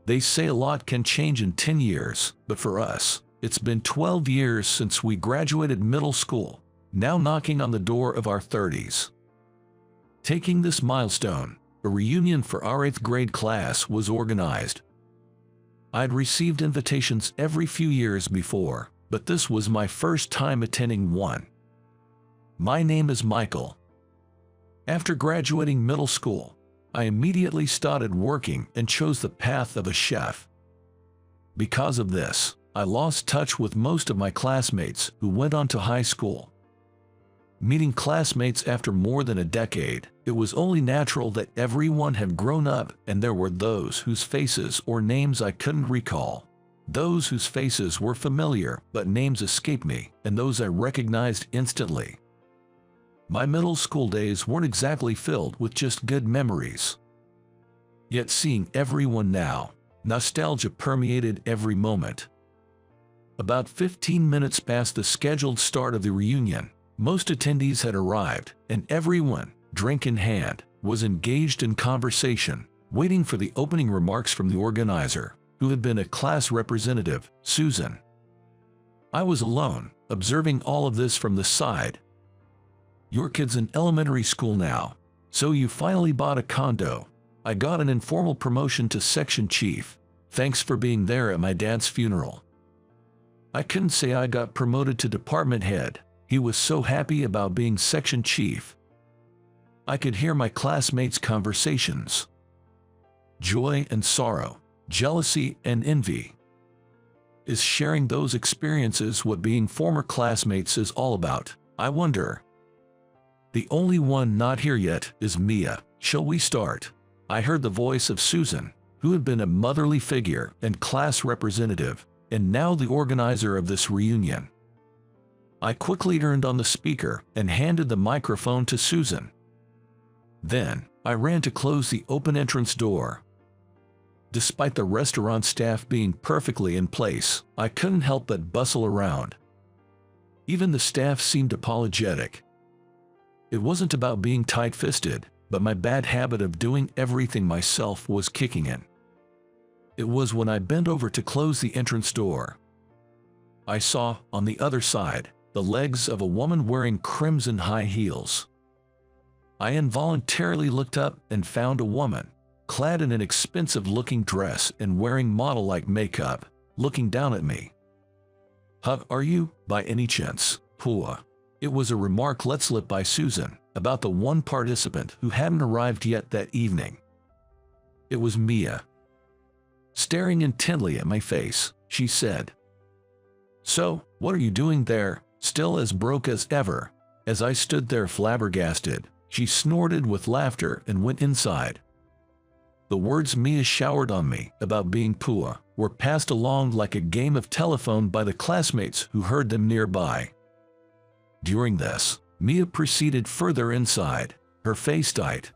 They say a lot can change in 10 years, but for us, it's been 12 years since we graduated middle school, now knocking on the door of our 30s. Taking this milestone, a reunion for our 8th grade class was organized. I'd received invitations every few years before, but this was my first time attending one. My name is Michael. After graduating middle school, I immediately started working and chose the path of a chef. Because of this, I lost touch with most of my classmates who went on to high school. Meeting classmates after more than a decade, it was only natural that everyone had grown up, and there were those whose faces or names I couldn't recall, those whose faces were familiar but names escaped me, and those I recognized instantly. My middle school days weren't exactly filled with just good memories. Yet seeing everyone now, nostalgia permeated every moment. About 15 minutes past the scheduled start of the reunion, most attendees had arrived, and everyone, drink in hand, was engaged in conversation, waiting for the opening remarks from the organizer, who had been a class representative, Susan. I was alone, observing all of this from the side. "Your kid's in elementary school now, so you finally bought a condo. I got an informal promotion to section chief. Thanks for being there at my dad's funeral." I couldn't say I got promoted to department head. He was so happy about being section chief. I could hear my classmates' conversations. Joy and sorrow, jealousy and envy. Is sharing those experiences what being former classmates is all about, I wonder? The only one not here yet is Mia. "Shall we start?" I heard the voice of Susan, who had been a motherly figure and class representative, and now the organizer of this reunion. I quickly turned on the speaker and handed the microphone to Susan. Then, I ran to close the open entrance door. Despite the restaurant staff being perfectly in place, I couldn't help but bustle around. Even the staff seemed apologetic. It wasn't about being tight-fisted, but my bad habit of doing everything myself was kicking in. It was when I bent over to close the entrance door. I saw, on the other side, the legs of a woman wearing crimson high heels. I involuntarily looked up and found a woman, clad in an expensive-looking dress and wearing model-like makeup, looking down at me. "Huh, are you, by any chance, Pua?" It was a remark let slip by Susan about the one participant who hadn't arrived yet that evening. It was Mia. Staring intently at my face, she said, "So, what are you doing there, still as broke as ever?" As I stood there flabbergasted, she snorted with laughter and went inside. The words Mia showered on me about being Pua were passed along like a game of telephone by the classmates who heard them nearby. During this, Mia proceeded further inside, her face tight.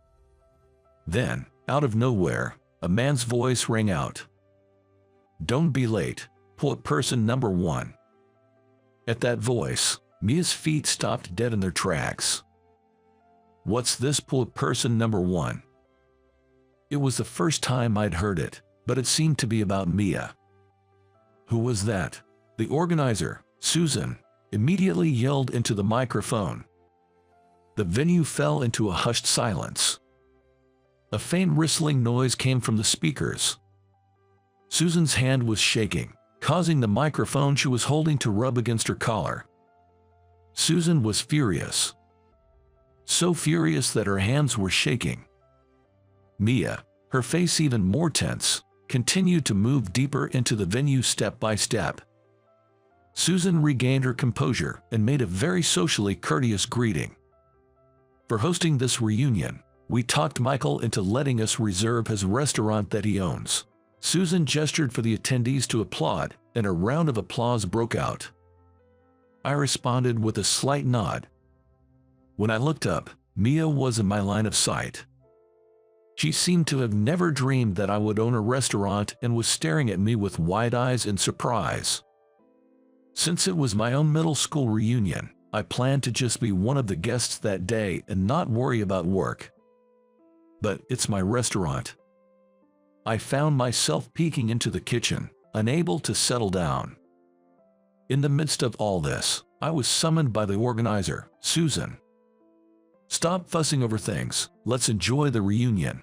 Then, out of nowhere, a man's voice rang out. "Don't be late, Pua person number 1. At that voice, Mia's feet stopped dead in their tracks. "What's this Pua person number 1? It was the first time I'd heard it, but it seemed to be about Mia. "Who was that?" The organizer, Susan, immediately yelled into the microphone. The venue fell into a hushed silence. A faint whistling noise came from the speakers. Susan's hand was shaking, causing the microphone she was holding to rub against her collar. Susan was furious. So furious that her hands were shaking. Mia, her face even more tense, continued to move deeper into the venue step by step. Susan regained her composure and made a very socially courteous greeting. For hosting this reunion, we talked Michael into letting us reserve his restaurant that he owns. Susan gestured for the attendees to applaud, and a round of applause broke out. I responded with a slight nod. When I looked up, Mia was in my line of sight. She seemed to have never dreamed that I would own a restaurant and was staring at me with wide eyes in surprise. Since it was my own middle school reunion, I planned to just be one of the guests that day and not worry about work. But it's my restaurant. I found myself peeking into the kitchen, unable to settle down. In the midst of all this, I was summoned by the organizer, Susan. "Stop fussing over things, let's enjoy the reunion."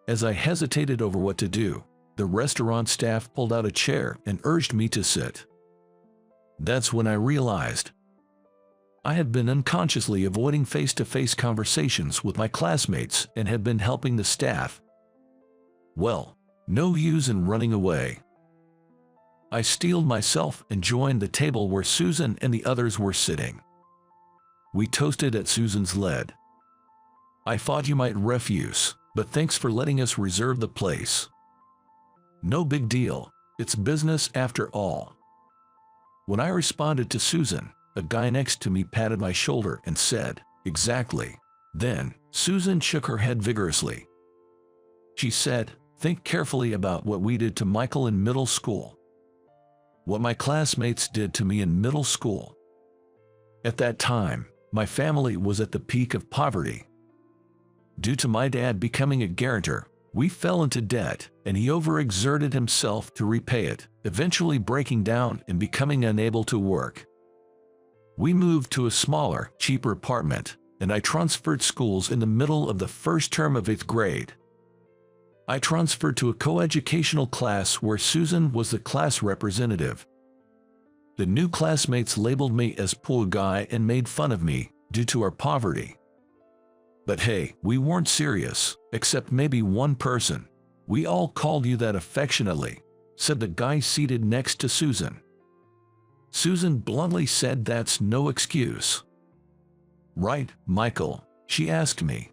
As I hesitated over what to do, the restaurant staff pulled out a chair and urged me to sit. That's when I realized I had been unconsciously avoiding face-to-face conversations with my classmates and had been helping the staff. Well, no use in running away. I steeled myself and joined the table where Susan and the others were sitting. We toasted at Susan's lead. "I thought you might refuse, but thanks for letting us reserve the place." "No big deal, it's business after all." When I responded to Susan, a guy next to me patted my shoulder and said, "Exactly." Then, Susan shook her head vigorously. She said, "Think carefully about what we did to Michael in middle school. What my classmates did to me in middle school. At that time, my family was at the peak of poverty. Due to my dad becoming a guarantor, we fell into debt, and he overexerted himself to repay it, eventually breaking down and becoming unable to work. We moved to a smaller, cheaper apartment, and I transferred schools in the middle of the first term of 8th grade. I transferred to a coeducational class where Susan was the class representative. The new classmates labeled me as poor guy and made fun of me due to our poverty. But hey, we weren't serious, except maybe one person. "We all called you that affectionately," said the guy seated next to Susan. Susan bluntly said that's no excuse. "Right, Michael?" she asked me.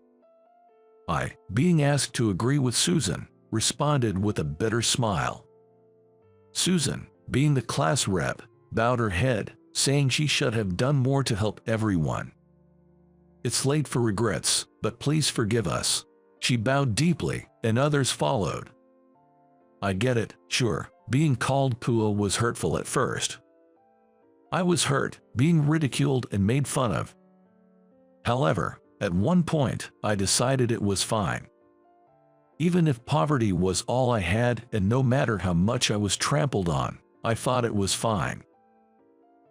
I, being asked to agree with Susan, responded with a bitter smile. Susan, being the class rep, bowed her head, saying she should have done more to help everyone. "It's late for regrets, but please forgive us." She bowed deeply, and others followed. I get it, sure, being called Pua was hurtful at first. I was hurt, being ridiculed and made fun of. However, at one point, I decided it was fine. Even if poverty was all I had and no matter how much I was trampled on, I thought it was fine.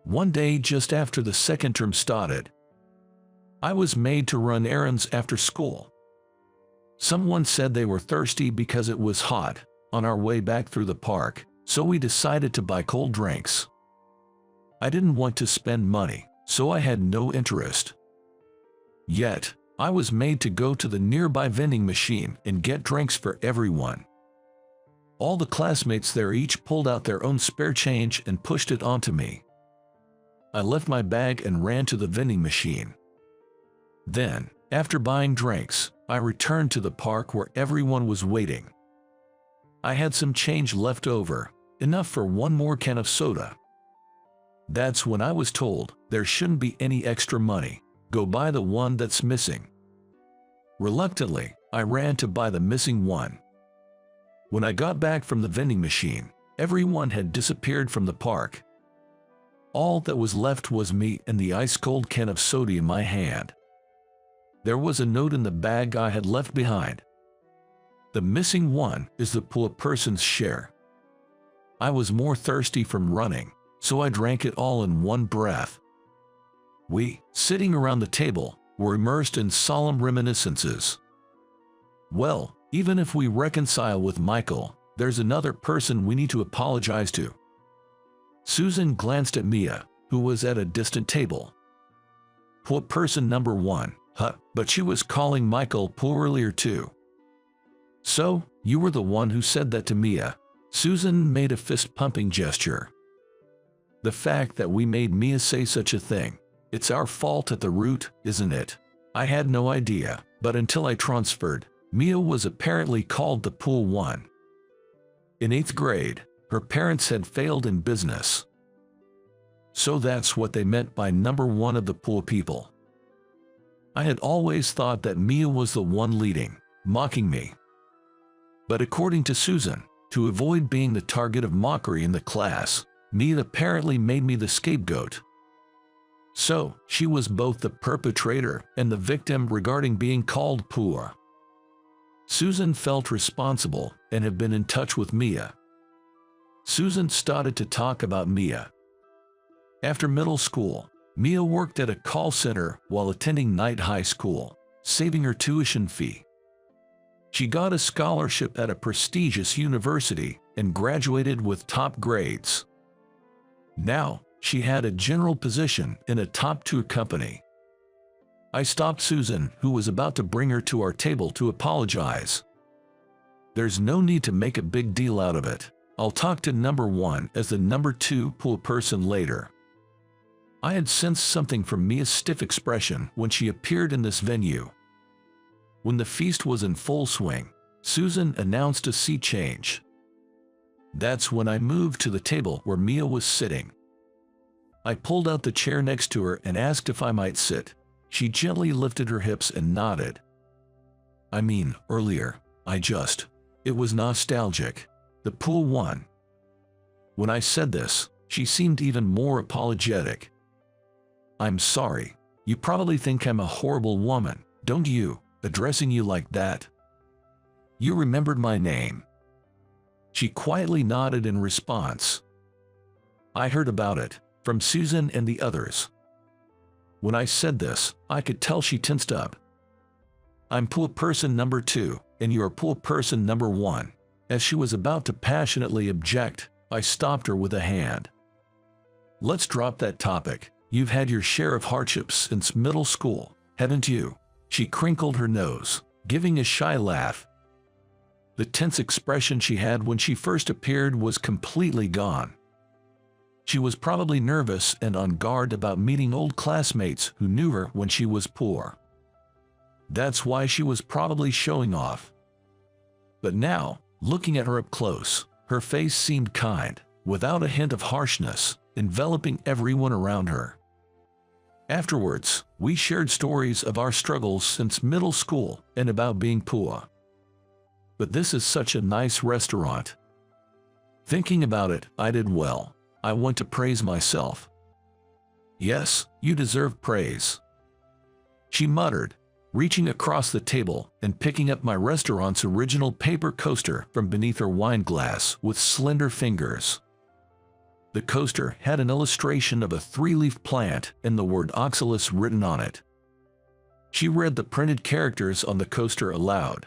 One day just after the second term started, I was made to run errands after school. Someone said they were thirsty because it was hot on our way back through the park, so we decided to buy cold drinks. I didn't want to spend money, so I had no interest. Yet, I was made to go to the nearby vending machine and get drinks for everyone. All the classmates there each pulled out their own spare change and pushed it onto me. I left my bag and ran to the vending machine. Then, after buying drinks, I returned to the park where everyone was waiting. I had some change left over, enough for one more can of soda. That's when I was told there shouldn't be any extra money. Go buy the one that's missing. Reluctantly, I ran to buy the missing one. When I got back from the vending machine, everyone had disappeared from the park. All that was left was me and the ice-cold can of soda in my hand. There was a note in the bag I had left behind. The missing one is the poor person's share. I was more thirsty from running, so I drank it all in one breath. We, sitting around the table, were immersed in solemn reminiscences. Well, even if we reconcile with Michael, there's another person we need to apologize to. Susan glanced at Mia, who was at a distant table. Poor person number one, but she was calling Michael poor earlier too. So, you were the one who said that to Mia. Susan made a fist-pumping gesture. The fact that we made Mia say such a thing, it's our fault at the root, isn't it? I had no idea, but until I transferred, Mia was apparently called the poor one. In 8th grade, her parents had failed in business. So that's what they meant by number one of the poor people. I had always thought that Mia was the one leading, mocking me. But according to Susan, to avoid being the target of mockery in the class, Mia apparently made me the scapegoat. So, she was both the perpetrator and the victim regarding being called poor. Susan felt responsible and had been in touch with Mia. Susan started to talk about Mia. After middle school, Mia worked at a call center while attending night high school, saving her tuition fee. She got a scholarship at a prestigious university and graduated with top grades. Now, she had a general position in a top-tier company. I stopped Susan, who was about to bring her to our table, to apologize. There's no need to make a big deal out of it. I'll talk to number one as the number two pool person later. I had sensed something from Mia's stiff expression when she appeared in this venue. When the feast was in full swing, Susan announced a seat change. That's when I moved to the table where Mia was sitting. I pulled out the chair next to her and asked if I might sit. She gently lifted her hips and nodded. I mean, earlier, it was nostalgic. The pool won. When I said this, she seemed even more apologetic. I'm sorry. You probably think I'm a horrible woman, don't you, addressing you like that? You remembered my name. She quietly nodded in response. I heard about it, from Susan and the others. When I said this, I could tell she tensed up. I'm pool person number 2, and you're pool person number 1. As she was about to passionately object, I stopped her with a hand. Let's drop that topic. You've had your share of hardships since middle school, haven't you? She crinkled her nose, giving a shy laugh. The tense expression she had when she first appeared was completely gone. She was probably nervous and on guard about meeting old classmates who knew her when she was poor. That's why she was probably showing off. But now, looking at her up close, her face seemed kind, without a hint of harshness, enveloping everyone around her. Afterwards, we shared stories of our struggles since middle school and about being poor. But this is such a nice restaurant. Thinking about it, I did well. I want to praise myself. Yes, you deserve praise. She muttered, reaching across the table and picking up my restaurant's original paper coaster from beneath her wine glass with slender fingers. The coaster had an illustration of a 3-leaf plant and the word oxalis written on it. She read the printed characters on the coaster aloud.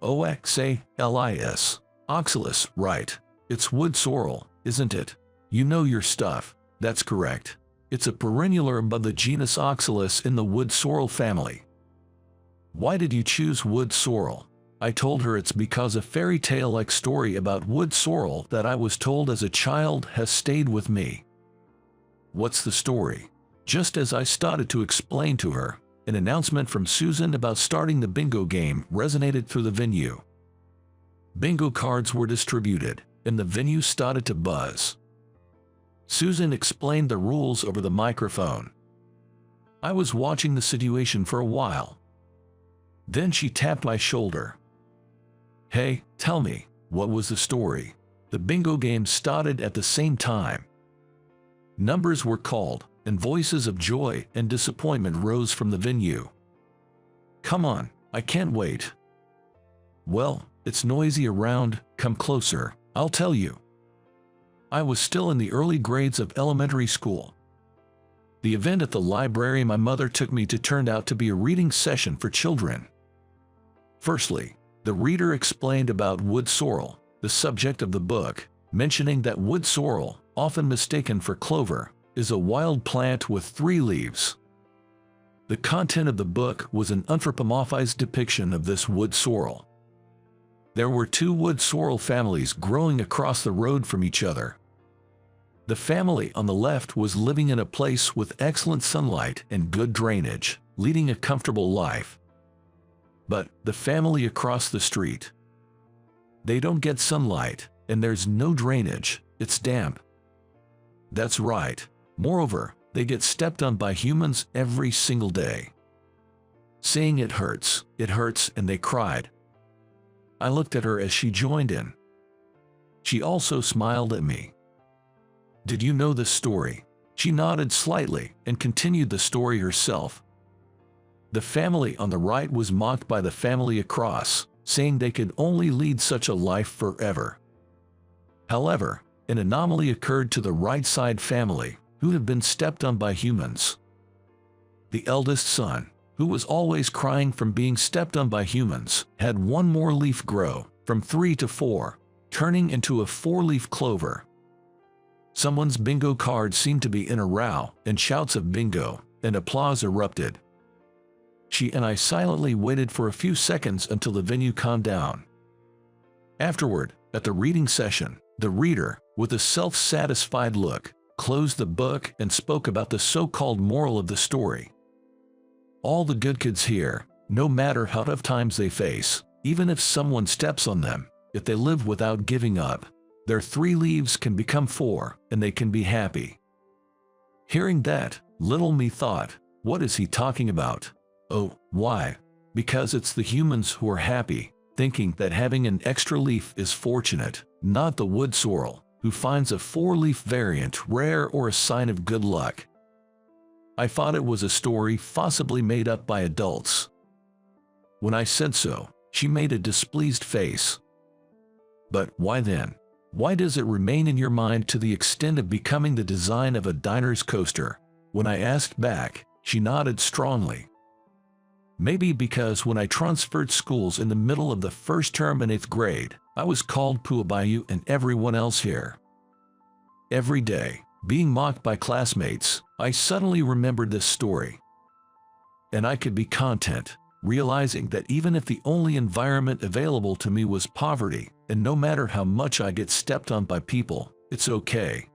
Oxalis. Oxalis, right. It's wood sorrel, isn't it? You know your stuff. That's correct. It's a perennial herb of the genus Oxalis in the wood sorrel family. Why did you choose wood sorrel? I told her it's because a fairy tale-like story about wood sorrel that I was told as a child has stayed with me. What's the story? Just as I started to explain to her, an announcement from Susan about starting the bingo game resonated through the venue. Bingo cards were distributed, and the venue started to buzz. Susan explained the rules over the microphone. I was watching the situation for a while. Then she tapped my shoulder. Hey, tell me, what was the story? The bingo game started at the same time. Numbers were called, and voices of joy and disappointment rose from the venue. Come on, I can't wait. Well, it's noisy around, come closer, I'll tell you. I was still in the early grades of elementary school. The event at the library my mother took me to turned out to be a reading session for children. Firstly, the reader explained about wood sorrel, the subject of the book, mentioning that wood sorrel, often mistaken for clover, is a wild plant with 3 leaves. The content of the book was an anthropomorphized depiction of this wood sorrel. There were 2 wood sorrel families growing across the road from each other. The family on the left was living in a place with excellent sunlight and good drainage, leading a comfortable life. But the family across the street, they don't get sunlight, and there's no drainage, it's damp. That's right. Moreover, they get stepped on by humans every single day. Saying it hurts, and they cried. I looked at her as she joined in. She also smiled at me. Did you know this story? She nodded slightly and continued the story herself. The family on the right was mocked by the family across, saying they could only lead such a life forever. However, an anomaly occurred to the right side family, who had been stepped on by humans. The eldest son, who was always crying from being stepped on by humans, had one more leaf grow, from 3 to 4, turning into a 4-leaf clover. Someone's bingo card seemed to be in a row, and shouts of bingo and applause erupted. She and I silently waited for a few seconds until the venue calmed down. Afterward, at the reading session, the reader, with a self-satisfied look, closed the book and spoke about the so-called moral of the story. All the good kids here, no matter how tough times they face, even if someone steps on them, if they live without giving up, their 3 leaves can become 4, and they can be happy. Hearing that, little me thought, what is he talking about? Oh, why? Because it's the humans who are happy, thinking that having an extra leaf is fortunate, not the wood sorrel, who finds a 4-leaf variant rare or a sign of good luck. I thought it was a story possibly made up by adults. When I said so, she made a displeased face. But why then? Why does it remain in your mind to the extent of becoming the design of a diner's coaster? When I asked back, she nodded strongly. Maybe because when I transferred schools in the middle of the first term in 8th grade, I was called Pua by you and everyone else here. Every day, being mocked by classmates, I suddenly remembered this story. And I could be content, realizing that even if the only environment available to me was poverty, and no matter how much I get stepped on by people, it's okay.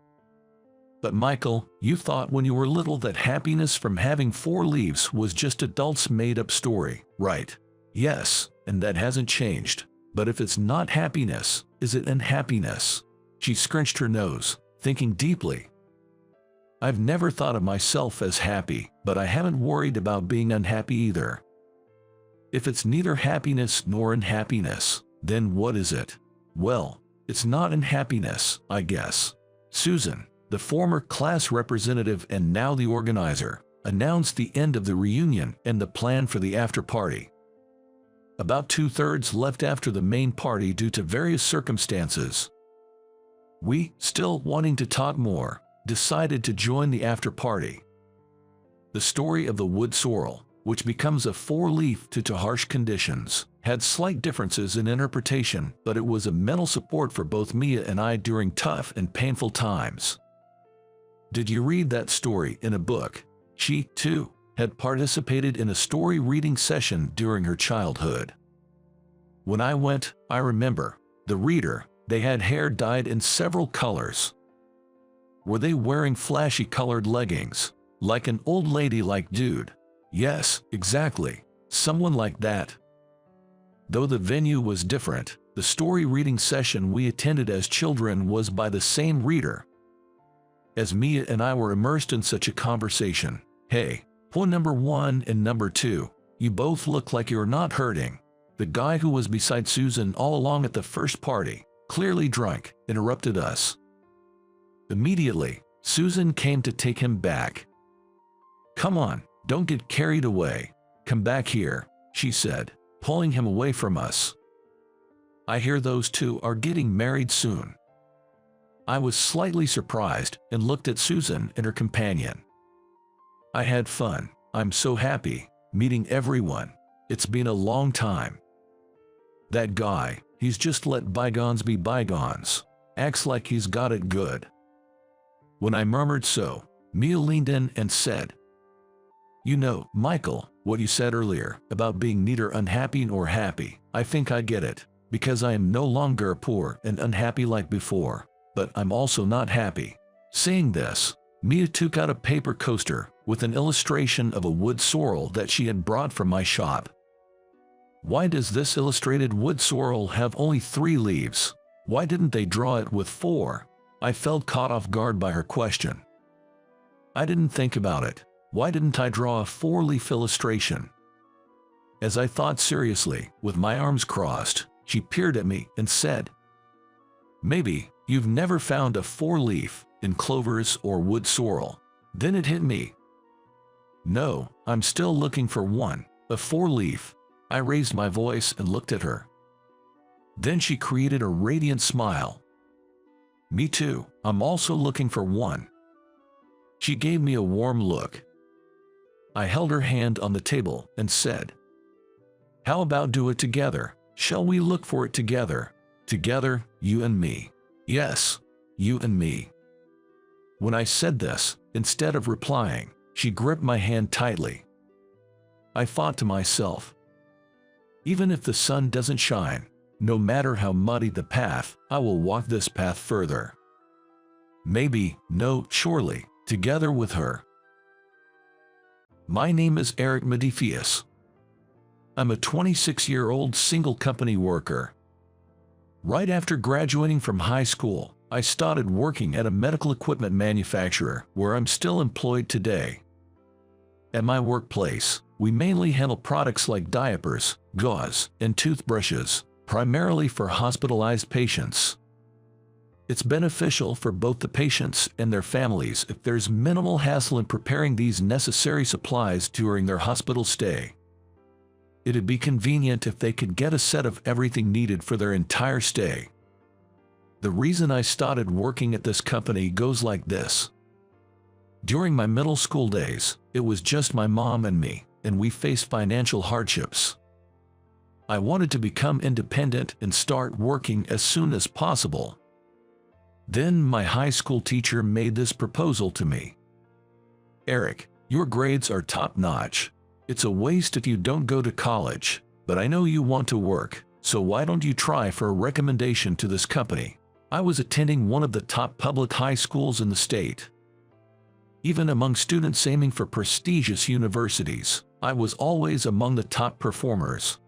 But Michael, you thought when you were little that happiness from having 4 leaves was just adults' made-up story, right? Yes, and that hasn't changed. But if it's not happiness, is it unhappiness? She scrunched her nose, thinking deeply. I've never thought of myself as happy, but I haven't worried about being unhappy either. If it's neither happiness nor unhappiness, then what is it? Well, it's not unhappiness, I guess. Susan, the former class representative and now the organizer, announced the end of the reunion and the plan for the after-party. About 2/3 left after the main party due to various circumstances. We, still wanting to talk more, decided to join the after-party. The story of the wood sorrel, which becomes a 4-leaf due to harsh conditions, had slight differences in interpretation, but it was a mental support for both Mia and I during tough and painful times. Did you read that story in a book? She, too, had participated in a story reading session during her childhood. When I went, I remember, the reader, they had hair dyed in several colors. Were they wearing flashy colored leggings? Like an old lady-like dude? Yes, exactly. Someone like that. Though the venue was different, the story reading session we attended as children was by the same reader. As Mia and I were immersed in such a conversation, hey, point number 1 and number 2, you both look like you're not hurting. The guy who was beside Susan all along at the first party, clearly drunk, interrupted us. Immediately, Susan came to take him back. Come on, don't get carried away. Come back here, she said, pulling him away from us. I hear those two are getting married soon. I was slightly surprised and looked at Susan and her companion. I had fun. I'm so happy, meeting everyone. It's been a long time. That guy, he's just let bygones be bygones. Acts like he's got it good. When I murmured so, Mia leaned in and said, You know, Michael, what you said earlier about being neither unhappy nor happy, I think I get it, because I am no longer poor and unhappy like before. But I'm also not happy. Saying this, Mia took out a paper coaster with an illustration of a wood sorrel that she had brought from my shop. Why does this illustrated wood sorrel have only 3 leaves? Why didn't they draw it with 4? I felt caught off guard by her question. I didn't think about it. Why didn't I draw a 4-leaf illustration? As I thought seriously, with my arms crossed, she peered at me and said, Maybe you've never found a 4-leaf in clovers or wood sorrel. Then it hit me. No, I'm still looking for one, a four-leaf. I raised my voice and looked at her. Then she created a radiant smile. Me too, I'm also looking for one. She gave me a warm look. I held her hand on the table and said, "How about do it together? Shall we look for it together? Together, you and me. Yes, you and me." When I said this, instead of replying, she gripped my hand tightly. I thought to myself, even if the sun doesn't shine, no matter how muddy the path, I will walk this path further. Maybe, no, surely, together with her. My name is Eric Meticulously. I'm a 26-year-old single company worker. Right after graduating from high school, I started working at a medical equipment manufacturer where I'm still employed today. At my workplace, we mainly handle products like diapers, gauze, and toothbrushes, primarily for hospitalized patients. It's beneficial for both the patients and their families if there's minimal hassle in preparing these necessary supplies during their hospital stay. It'd be convenient if they could get a set of everything needed for their entire stay. The reason I started working at this company goes like this. During my middle school days, it was just my mom and me, and we faced financial hardships. I wanted to become independent and start working as soon as possible. Then my high school teacher made this proposal to me. "Eric, your grades are top-notch. It's a waste if you don't go to college, but I know you want to work, so why don't you try for a recommendation to this company?" I was attending one of the top public high schools in the state. Even among students aiming for prestigious universities, I was always among the top performers.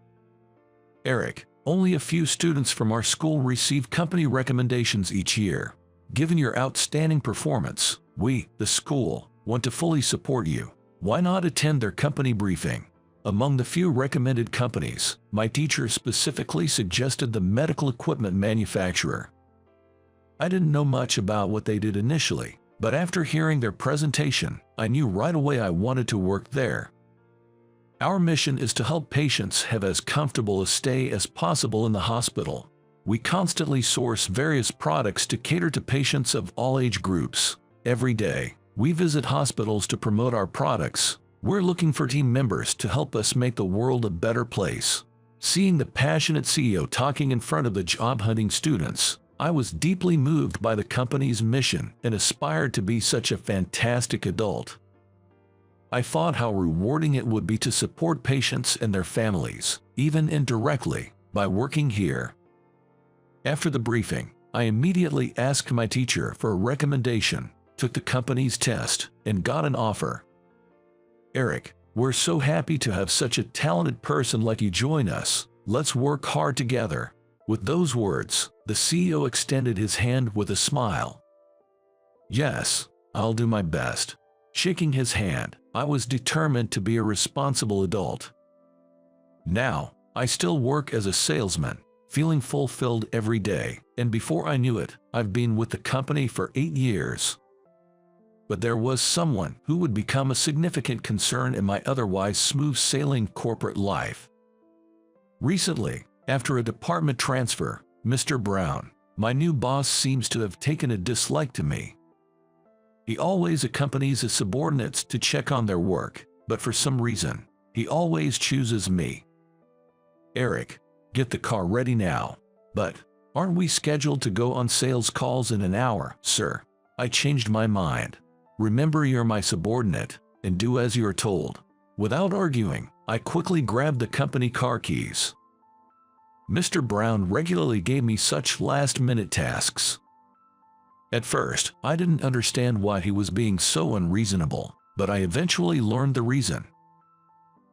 "Eric, only a few students from our school receive company recommendations each year. Given your outstanding performance, we, the school, want to fully support you. Why not attend their company briefing?" Among the few recommended companies, my teacher specifically suggested the medical equipment manufacturer. I didn't know much about what they did initially, but after hearing their presentation, I knew right away I wanted to work there. Our mission is to help patients have as comfortable a stay as possible in the hospital. We constantly source various products to cater to patients of all age groups. Every day, we visit hospitals to promote our products. We're looking for team members to help us make the world a better place. Seeing the passionate CEO talking in front of the job-hunting students, I was deeply moved by the company's mission and aspired to be such a fantastic adult. I thought how rewarding it would be to support patients and their families, even indirectly, by working here. After the briefing, I immediately asked my teacher for a recommendation, took the company's test, and got an offer. "Eric, we're so happy to have such a talented person like you join us. Let's work hard together." With those words, the CEO extended his hand with a smile. "Yes, I'll do my best." Shaking his hand, I was determined to be a responsible adult. Now, I still work as a salesman, feeling fulfilled every day, and before I knew it, I've been with the company for 8 years. But there was someone who would become a significant concern in my otherwise smooth-sailing corporate life. Recently, after a department transfer, Mr. Brown, my new boss, seems to have taken a dislike to me. He always accompanies his subordinates to check on their work, but for some reason, he always chooses me. "Eric, get the car ready now." "But, aren't we scheduled to go on sales calls in an hour, sir?" I changed my mind. "Remember, you're my subordinate, and do as you're told." Without arguing, I quickly grabbed the company car keys. Mr. Brown regularly gave me such last-minute tasks. At first, I didn't understand why he was being so unreasonable, but I eventually learned the reason.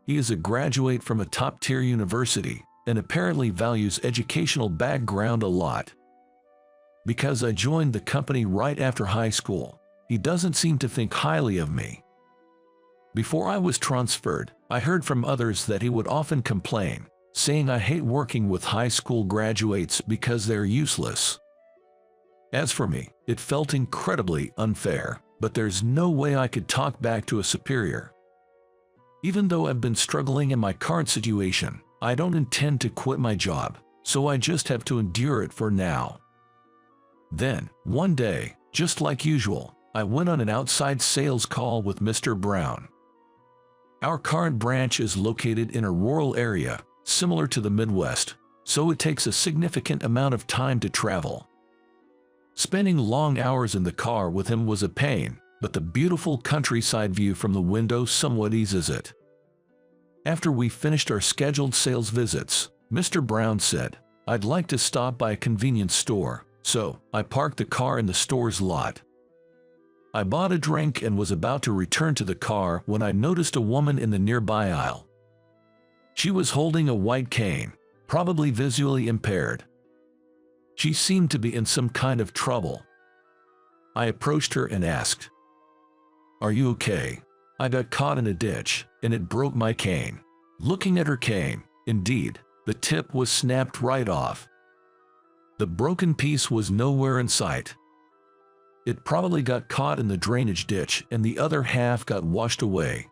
He is a graduate from a top-tier university and apparently values educational background a lot. Because I joined the company right after high school, he doesn't seem to think highly of me. Before I was transferred, I heard from others that he would often complain, saying I hate working with high school graduates because they're useless. As for me, it felt incredibly unfair, but there's no way I could talk back to a superior. Even though I've been struggling in my current situation, I don't intend to quit my job, so I just have to endure it for now. Then, one day, just like usual, I went on an outside sales call with Mr. Brown. Our current branch is located in a rural area, similar to the Midwest, so it takes a significant amount of time to travel. Spending long hours in the car with him was a pain, but the beautiful countryside view from the window somewhat eases it. After we finished our scheduled sales visits, Mr. Brown said, "I'd like to stop by a convenience store," so I parked the car in the store's lot. I bought a drink and was about to return to the car when I noticed a woman in the nearby aisle. She was holding a white cane, probably visually impaired. She seemed to be in some kind of trouble. I approached her and asked, "Are you okay? I got caught in a ditch, and it broke my cane." Looking at her cane, indeed, the tip was snapped right off. The broken piece was nowhere in sight. It probably got caught in the drainage ditch and the other half got washed away.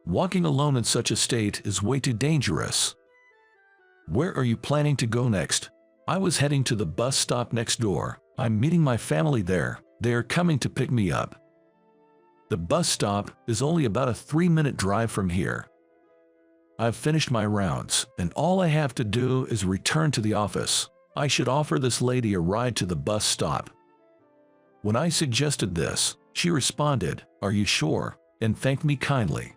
Walking alone in such a state is way too dangerous. "Where are you planning to go next?" "I was heading to the bus stop next door. I'm meeting my family there. They are coming to pick me up. The bus stop is only about a 3-minute drive from here. I've finished my rounds, and all I have to do is return to the office. I should offer this lady a ride to the bus stop." When I suggested this, she responded, "Are you sure?" and thanked me kindly.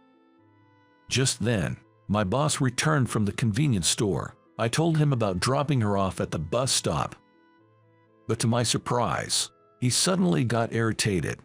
Just then, my boss returned from the convenience store. I told him about dropping her off at the bus stop. But to my surprise, he suddenly got irritated.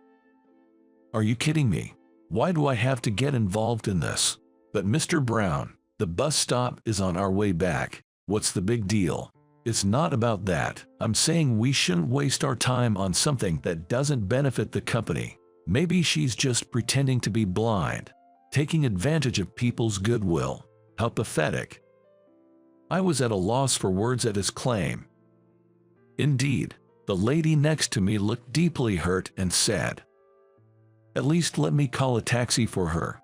"Are you kidding me? Why do I have to get involved in this?" "But Mr. Brown, the bus stop is on our way back. What's the big deal?" "It's not about that. I'm saying we shouldn't waste our time on something that doesn't benefit the company." Maybe she's just pretending to be blind, taking advantage of people's goodwill. How pathetic. I was at a loss for words at his claim. Indeed, the lady next to me looked deeply hurt and sad. "At least let me call a taxi for her."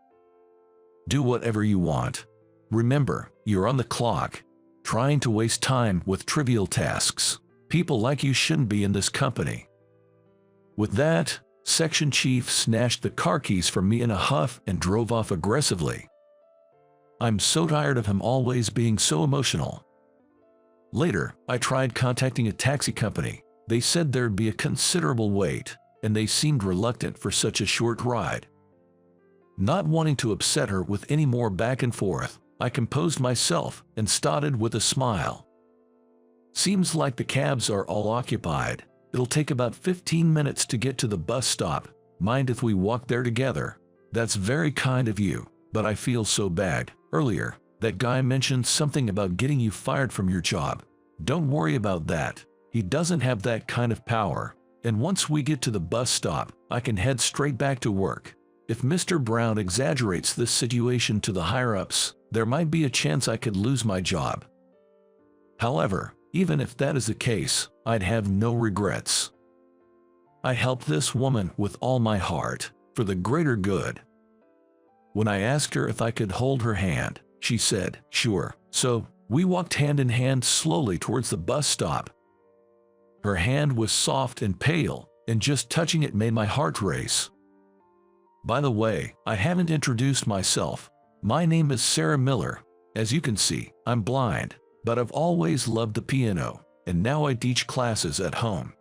"Do whatever you want. Remember, you're on the clock. Trying to waste time with trivial tasks. People like you shouldn't be in this company." With that, Section Chief snatched the car keys from me in a huff and drove off aggressively. I'm so tired of him always being so emotional. Later, I tried contacting a taxi company. They said there'd be a considerable wait, and they seemed reluctant for such a short ride. Not wanting to upset her with any more back and forth, I composed myself and started with a smile. "Seems like the cabs are all occupied. It'll take about 15 minutes to get to the bus stop. Mind if we walk there together?" "That's very kind of you, but I feel so bad. Earlier, that guy mentioned something about getting you fired from your job." "Don't worry about that. He doesn't have that kind of power. And once we get to the bus stop, I can head straight back to work. If Mr. Brown exaggerates this situation to the higher-ups, there might be a chance I could lose my job. However, even if that is the case, I'd have no regrets. I helped this woman with all my heart, for the greater good." When I asked her if I could hold her hand, she said, "Sure." So, we walked hand in hand slowly towards the bus stop. Her hand was soft and pale, and just touching it made my heart race. By the way, I haven't introduced myself. My name is Sarah Miller. As you can see, I'm blind, but I've always loved the piano, and now I teach classes at home.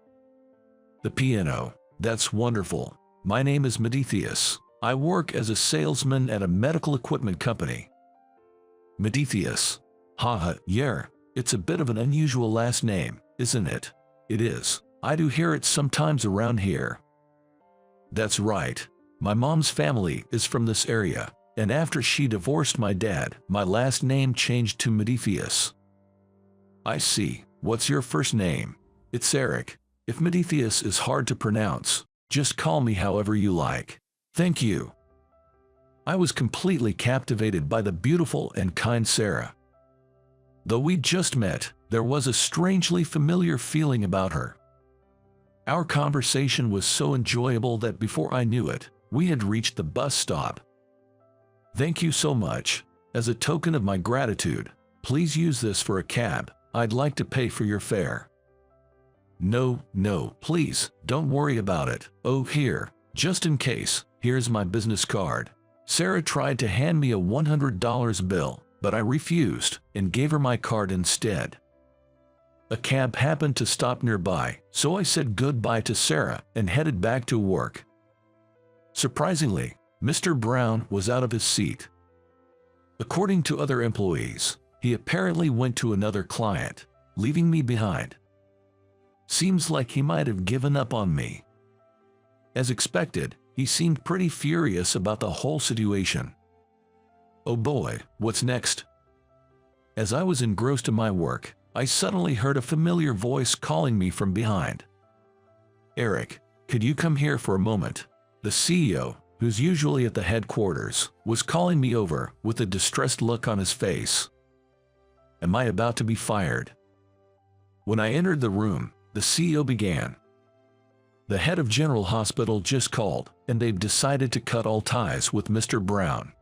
"The piano, that's wonderful. My name is Meticulously. I work as a salesman at a medical equipment company." Meticulously. Haha, yeah, it's a bit of an unusual last name, isn't it? "It is. I do hear it sometimes around here." "That's right. My mom's family is from this area, and after she divorced my dad, my last name changed to Meticulously." "I see. What's your first name?" "It's Eric. If Meticulously is hard to pronounce, just call me however you like." "Thank you." I was completely captivated by the beautiful and kind Sarah. Though we'd just met, there was a strangely familiar feeling about her. Our conversation was so enjoyable that before I knew it, we had reached the bus stop. Thank you so much. As a token of my gratitude, please use this for a cab. I'd like to pay for your fare. No, please, don't worry about it. Oh, here, just in case, here's my business card. Sarah tried to hand me a $100 bill, but I refused and gave her my card instead. A cab happened to stop nearby, so I said goodbye to Sarah and headed back to work. Surprisingly, Mr. Brown was out of his seat. According to other employees, he apparently went to another client, leaving me behind. Seems like he might have given up on me. As expected, he seemed pretty furious about the whole situation. Oh boy, what's next? As I was engrossed in my work, I suddenly heard a familiar voice calling me from behind. Eric, could you come here for a moment? The CEO, who's usually at the headquarters, was calling me over with a distressed look on his face. Am I about to be fired? When I entered the room, the CEO began. The head of General Hospital just called, and they've decided to cut all ties with Mr. Brown.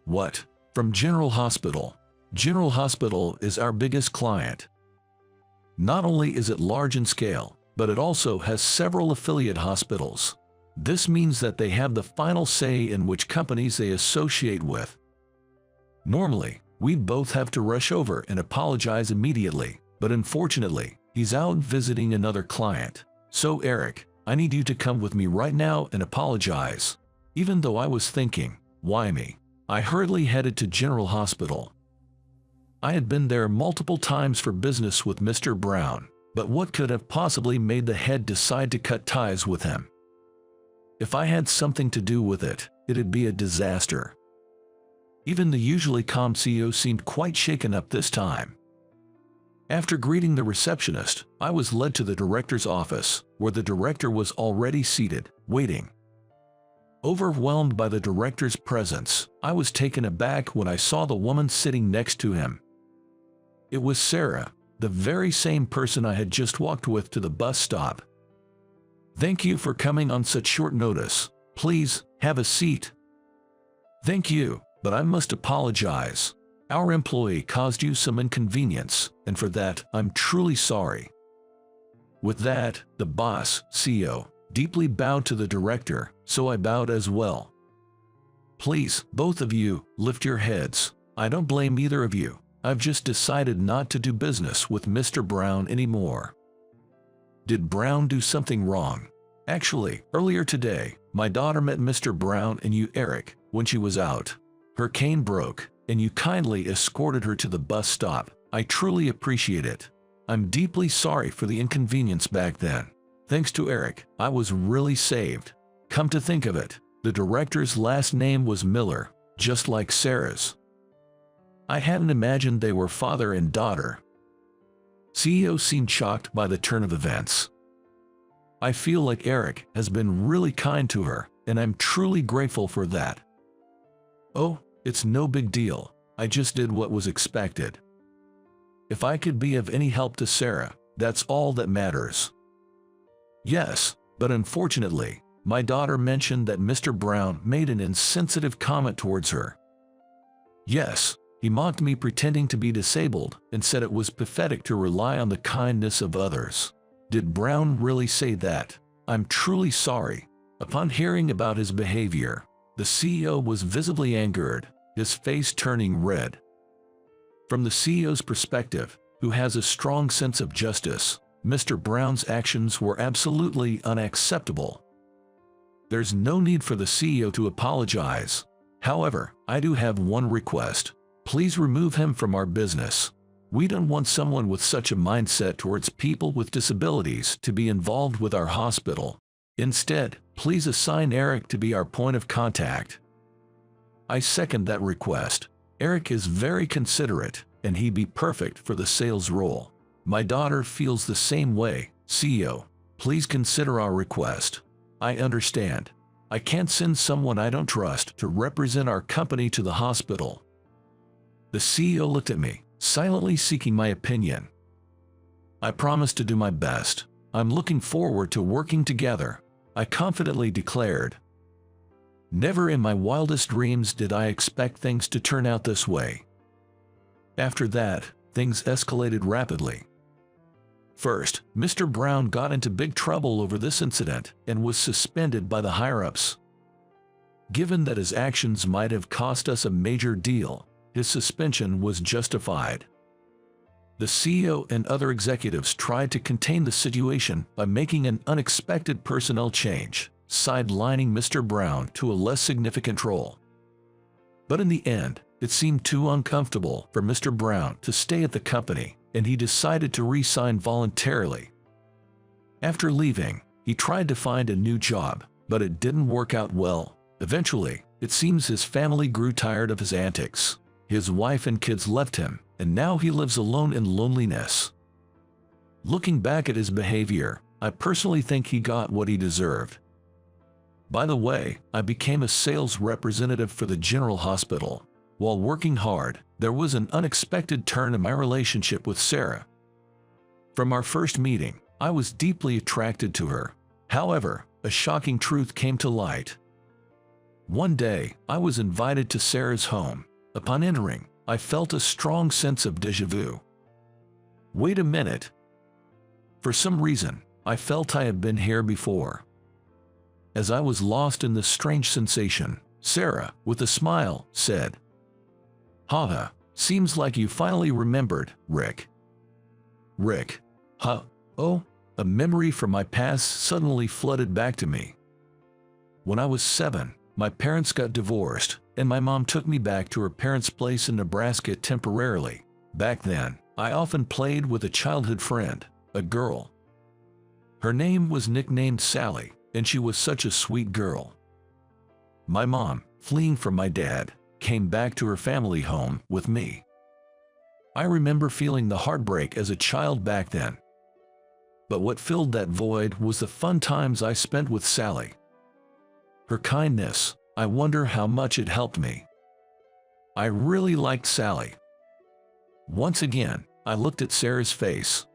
What? From General Hospital? General Hospital is our biggest client. Not only is it large in scale, but it also has several affiliate hospitals. This means that they have the final say in which companies they associate with. Normally, we'd both have to rush over and apologize immediately, but unfortunately, he's out visiting another client. So Eric, I need you to come with me right now and apologize. Even though I was thinking, why me? I hurriedly headed to General Hospital. I had been there multiple times for business with Mr. Brown, but what could have possibly made the head decide to cut ties with him? If I had something to do with it, it'd be a disaster. Even the usually calm CEO seemed quite shaken up this time. After greeting the receptionist, I was led to the director's office, where the director was already seated, waiting. Overwhelmed by the director's presence, I was taken aback when I saw the woman sitting next to him. It was Sarah, the very same person I had just walked with to the bus stop. Thank you for coming on such short notice. Please, have a seat. Thank you, but I must apologize. Our employee caused you some inconvenience, and for that, I'm truly sorry. With that, the boss, CEO, deeply bowed to the director, so I bowed as well. Please, both of you, lift your heads. I don't blame either of you. I've just decided not to do business with Mr. Brown anymore. Did Brown do something wrong? Actually, earlier today, my daughter met Mr. Brown and you, Eric, when she was out. Her cane broke, and you kindly escorted her to the bus stop. I truly appreciate it. I'm deeply sorry for the inconvenience back then. Thanks to Eric, I was really saved. Come to think of it, the director's last name was Miller, just like Sarah's. I hadn't imagined they were father and daughter. CEO seemed shocked by the turn of events. I feel like Eric has been really kind to her, and I'm truly grateful for that. Oh, it's no big deal. I just did what was expected. If I could be of any help to Sarah, that's all that matters. Yes, but unfortunately, my daughter mentioned that Mr. Brown made an insensitive comment towards her. Yes, he mocked me pretending to be disabled and said it was pathetic to rely on the kindness of others. Did Brown really say that? I'm truly sorry. Upon hearing about his behavior, the CEO was visibly angered, his face turning red. From the CEO's perspective, who has a strong sense of justice, Mr. Brown's actions were absolutely unacceptable. There's no need for the CEO to apologize. However, I do have one request. Please remove him from our business. We don't want someone with such a mindset towards people with disabilities to be involved with our hospital. Instead, please assign Eric to be our point of contact. I second that request. Eric is very considerate, and he'd be perfect for the sales role. My daughter feels the same way. CEO, please consider our request. I understand. I can't send someone I don't trust to represent our company to the hospital. The CEO looked at me, silently seeking my opinion. I promise to do my best. I'm looking forward to working together, I confidently declared. Never in my wildest dreams did I expect things to turn out this way. After that, things escalated rapidly. First, Mr. Brown got into big trouble over this incident and was suspended by the higher-ups. Given that his actions might have cost us a major deal, his suspension was justified. The CEO and other executives tried to contain the situation by making an unexpected personnel change, sidelining Mr. Brown to a less significant role. But in the end, it seemed too uncomfortable for Mr. Brown to stay at the company, and he decided to resign voluntarily. After leaving, he tried to find a new job, but it didn't work out well. Eventually, it seems his family grew tired of his antics. His wife and kids left him, and now he lives alone in loneliness. Looking back at his behavior, I personally think he got what he deserved. By the way, I became a sales representative for the General Hospital. While working hard, there was an unexpected turn in my relationship with Sarah. From our first meeting, I was deeply attracted to her. However, a shocking truth came to light. One day, I was invited to Sarah's home. Upon entering, I felt a strong sense of déjà vu. Wait a minute. For some reason, I felt I had been here before. As I was lost in this strange sensation, Sarah, with a smile, said, "Haha, seems like you finally remembered, Rick." Rick. Huh? Oh, a memory from my past suddenly flooded back to me. When I was 7, my parents got divorced, and my mom took me back to her parents' place in Nebraska temporarily. Back then, I often played with a childhood friend, a girl. Her name was nicknamed Sally, and she was such a sweet girl. My mom, fleeing from my dad, came back to her family home with me. I remember feeling the heartbreak as a child back then. But what filled that void was the fun times I spent with Sally. Her kindness, I wonder how much it helped me. I really liked Sally. Once again, I looked at Sarah's face.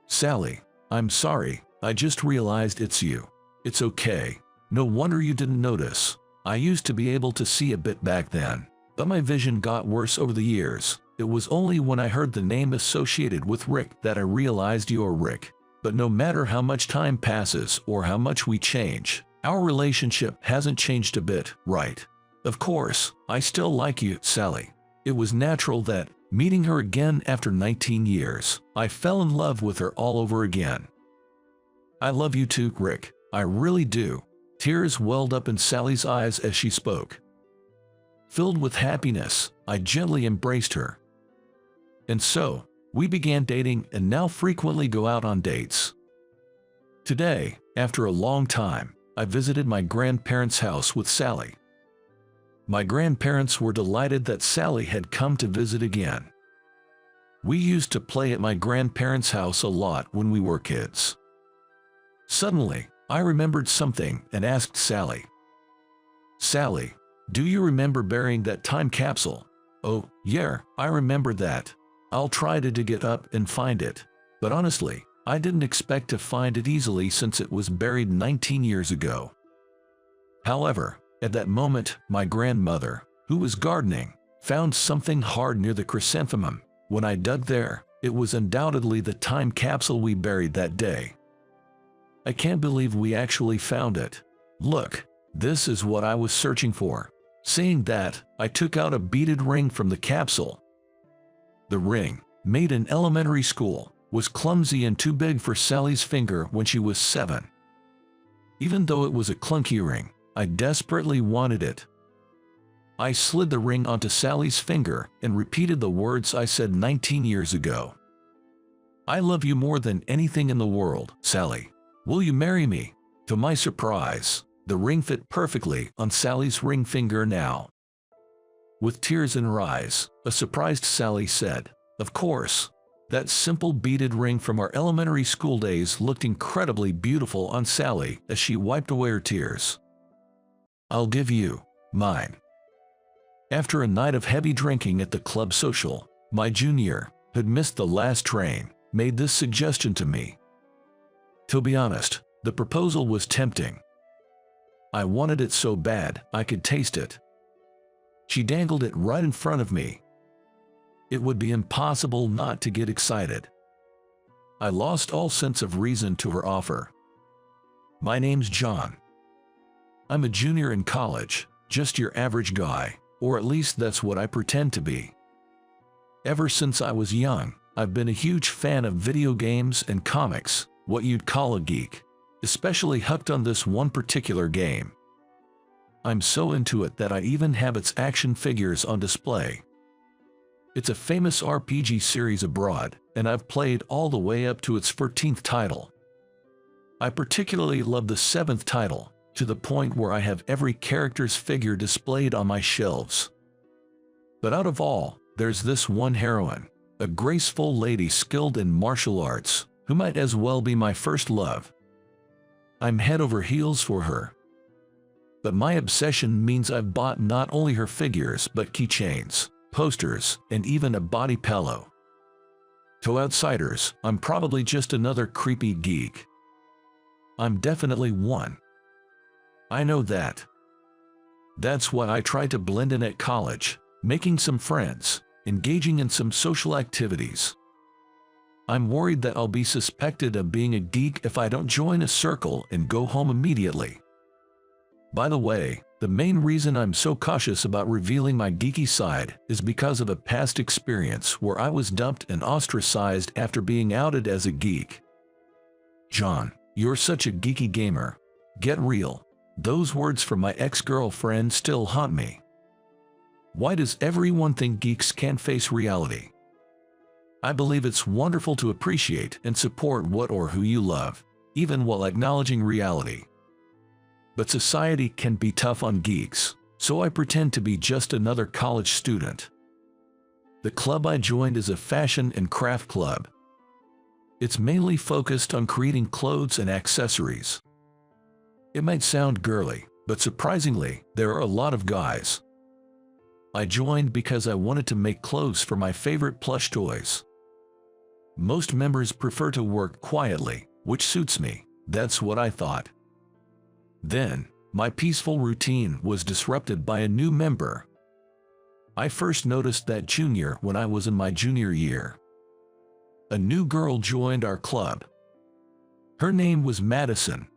"Sally, I'm sorry, I just realized it's you. It's okay. No wonder you didn't notice. I used to be able to see a bit back then, but my vision got worse over the years. It was only when I heard the name associated with Rick that I realized you're Rick. But no matter how much time passes or how much we change, our relationship hasn't changed a bit, right? Of course, I still like you, Sally." It was natural that, meeting her again after 19 years, I fell in love with her all over again. "I love you too, Rick. I really do." Tears welled up in Sally's eyes as she spoke. Filled with happiness, I gently embraced her. And so, we began dating and now frequently go out on dates. Today, after a long time, I visited my grandparents' house with Sally. My grandparents were delighted that Sally had come to visit again. We used to play at my grandparents' house a lot when we were kids. Suddenly, I remembered something and asked Sally, "Sally, do you remember burying that time capsule?" "Oh, yeah, I remember that. I'll try to dig it up and find it. But honestly, I didn't expect to find it easily since it was buried 19 years ago." However, at that moment, my grandmother, who was gardening, found something hard near the chrysanthemum. When I dug there, it was undoubtedly the time capsule we buried that day. I can't believe we actually found it. "Look, this is what I was searching for." Saying that, I took out a beaded ring from the capsule. The ring, made in elementary school, was clumsy and too big for Sally's finger when she was 7. Even though it was a clunky ring, I desperately wanted it. I slid the ring onto Sally's finger and repeated the words I said 19 years ago. "I love you more than anything in the world, Sally. Will you marry me?" To my surprise, the ring fit perfectly on Sally's ring finger now. With tears in her eyes, a surprised Sally said, "Of course." That simple beaded ring from our elementary school days looked incredibly beautiful on Sally as she wiped away her tears. "I'll give you mine." After a night of heavy drinking at the club social, my junior, who had missed the last train, made this suggestion to me. To be honest, the proposal was tempting. I wanted it so bad I could taste it. She dangled it right in front of me. It would be impossible not to get excited. I lost all sense of reason to her offer. My name's John. I'm a junior in college, just your average guy, or at least that's what I pretend to be. Ever since I was young, I've been a huge fan of video games and comics, what you'd call a geek, especially hooked on this one particular game. I'm so into it that I even have its action figures on display. It's a famous RPG series abroad, and I've played all the way up to its 14th title. I particularly love the 7th title, to the point where I have every character's figure displayed on my shelves. But out of all, there's this one heroine, a graceful lady skilled in martial arts, who might as well be my first love. I'm head over heels for her. But my obsession means I've bought not only her figures but keychains, posters, and even a body pillow. To outsiders, I'm probably just another creepy geek. I'm definitely one. I know that. That's why I tried to blend in at college, making some friends, engaging in some social activities. I'm worried that I'll be suspected of being a geek if I don't join a circle and go home immediately. By the way, the main reason I'm so cautious about revealing my geeky side is because of a past experience where I was dumped and ostracized after being outed as a geek. John, you're such a geeky gamer. Get real. Those words from my ex-girlfriend still haunt me. Why does everyone think geeks can't face reality? I believe it's wonderful to appreciate and support what or who you love, even while acknowledging reality. But society can be tough on geeks, so I pretend to be just another college student. The club I joined is a fashion and craft club. It's mainly focused on creating clothes and accessories. It might sound girly, but surprisingly, there are a lot of guys. I joined because I wanted to make clothes for my favorite plush toys. Most members prefer to work quietly, which suits me. That's what I thought. Then, my peaceful routine was disrupted by a new member. I first noticed that junior when I was in my junior year. A new girl joined our club. Her name was Madison.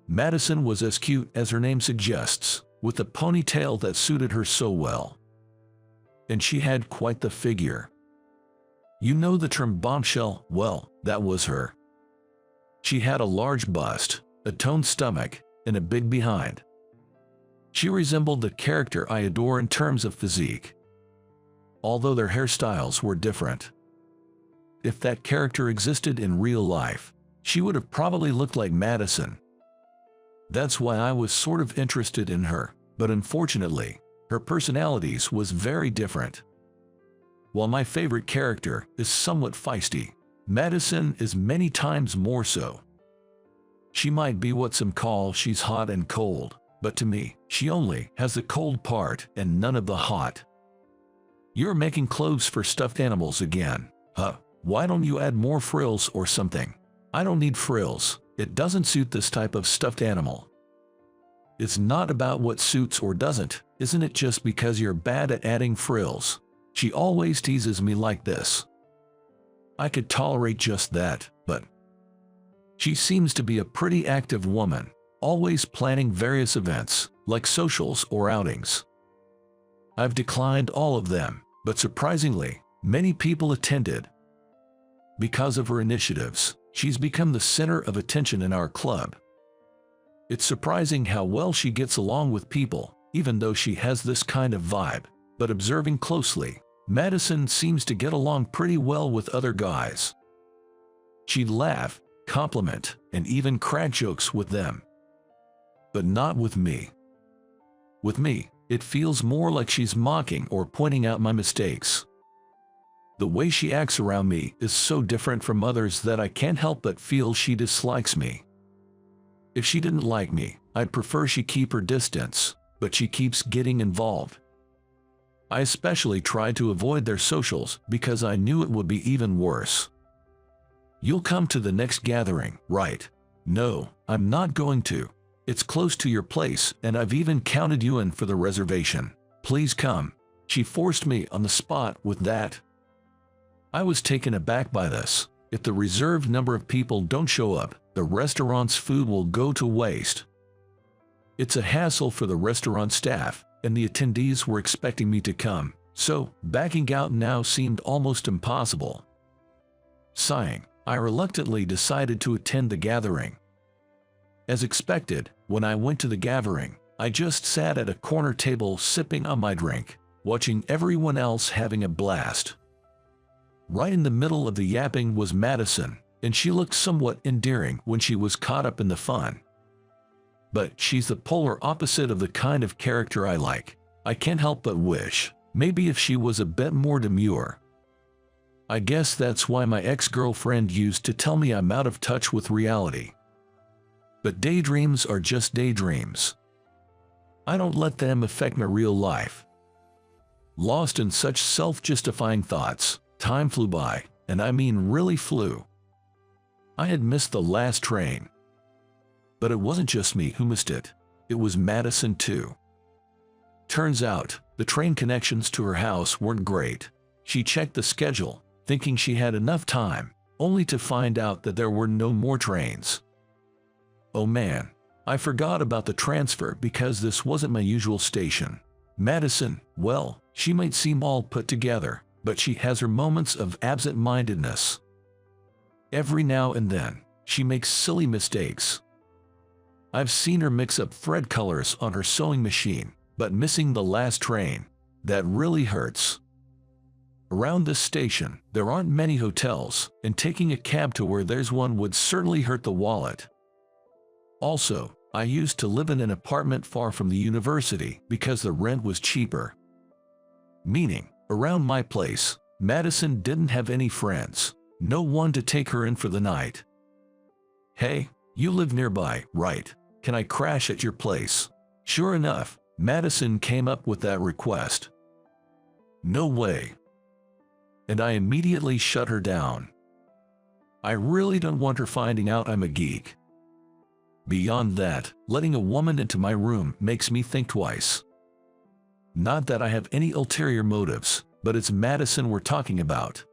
Madison was as cute as her name suggests, with a ponytail that suited her so well. And she had quite the figure. You know the term bombshell? Well, that was her. She had a large bust, a toned stomach, and a big behind. She resembled the character I adore in terms of physique, although their hairstyles were different. If that character existed in real life, she would have probably looked like Madison. That's why I was sort of interested in her, but unfortunately, her personality was very different. While my favorite character is somewhat feisty, Madison is many times more so. She might be what some call she's hot and cold, but to me, she only has the cold part and none of the hot. You're making clothes for stuffed animals again, huh? Why don't you add more frills or something? I don't need frills. It doesn't suit this type of stuffed animal. It's not about what suits or doesn't, isn't it, just because you're bad at adding frills? She always teases me like this. I could tolerate just that, but she seems to be a pretty active woman, always planning various events, like socials or outings. I've declined all of them, but surprisingly, many people attended. Because of her initiatives, she's become the center of attention in our club. It's surprising how well she gets along with people, even though she has this kind of vibe. But observing closely, Madison seems to get along pretty well with other guys. She'd laugh, compliment, and even crack jokes with them. But not with me. With me, it feels more like she's mocking or pointing out my mistakes. The way she acts around me is so different from others that I can't help but feel she dislikes me. If she didn't like me, I'd prefer she keep her distance, but she keeps getting involved. I especially tried to avoid their socials because I knew it would be even worse. You'll come to the next gathering, right? No, I'm not going to. It's close to your place, and I've even counted you in for the reservation. Please come." She forced me on the spot with that. I was taken aback by this. If the reserved number of people don't show up, the restaurant's food will go to waste. It's a hassle for the restaurant staff, and the attendees were expecting me to come, so backing out now seemed almost impossible. Sighing, I reluctantly decided to attend the gathering. As expected, when I went to the gathering, I just sat at a corner table sipping on my drink, watching everyone else having a blast. Right in the middle of the yapping was Madison, and she looked somewhat endearing when she was caught up in the fun. But she's the polar opposite of the kind of character I like. I can't help but wish, maybe if she was a bit more demure. I guess that's why my ex-girlfriend used to tell me I'm out of touch with reality. But daydreams are just daydreams. I don't let them affect my real life. Lost in such self-justifying thoughts, time flew by, and I mean really flew. I had missed the last train. But it wasn't just me who missed it. It was Madison too. Turns out, the train connections to her house weren't great. She checked the schedule, thinking she had enough time, only to find out that there were no more trains. Oh man, I forgot about the transfer because this wasn't my usual station. Madison, well, she might seem all put together, but she has her moments of absent-mindedness. Every now and then, she makes silly mistakes. I've seen her mix up thread colors on her sewing machine, but missing the last train. That really hurts. Around this station, there aren't many hotels, and taking a cab to where there's one would certainly hurt the wallet. Also, I used to live in an apartment far from the university because the rent was cheaper. Meaning, around my place, Madison didn't have any friends, no one to take her in for the night. "Hey, you live nearby, right? Can I crash at your place?" Sure enough, Madison came up with that request. No way. And I immediately shut her down. I really don't want her finding out I'm a geek. Beyond that, letting a woman into my room makes me think twice. Not that I have any ulterior motives, but it's Madison we're talking about.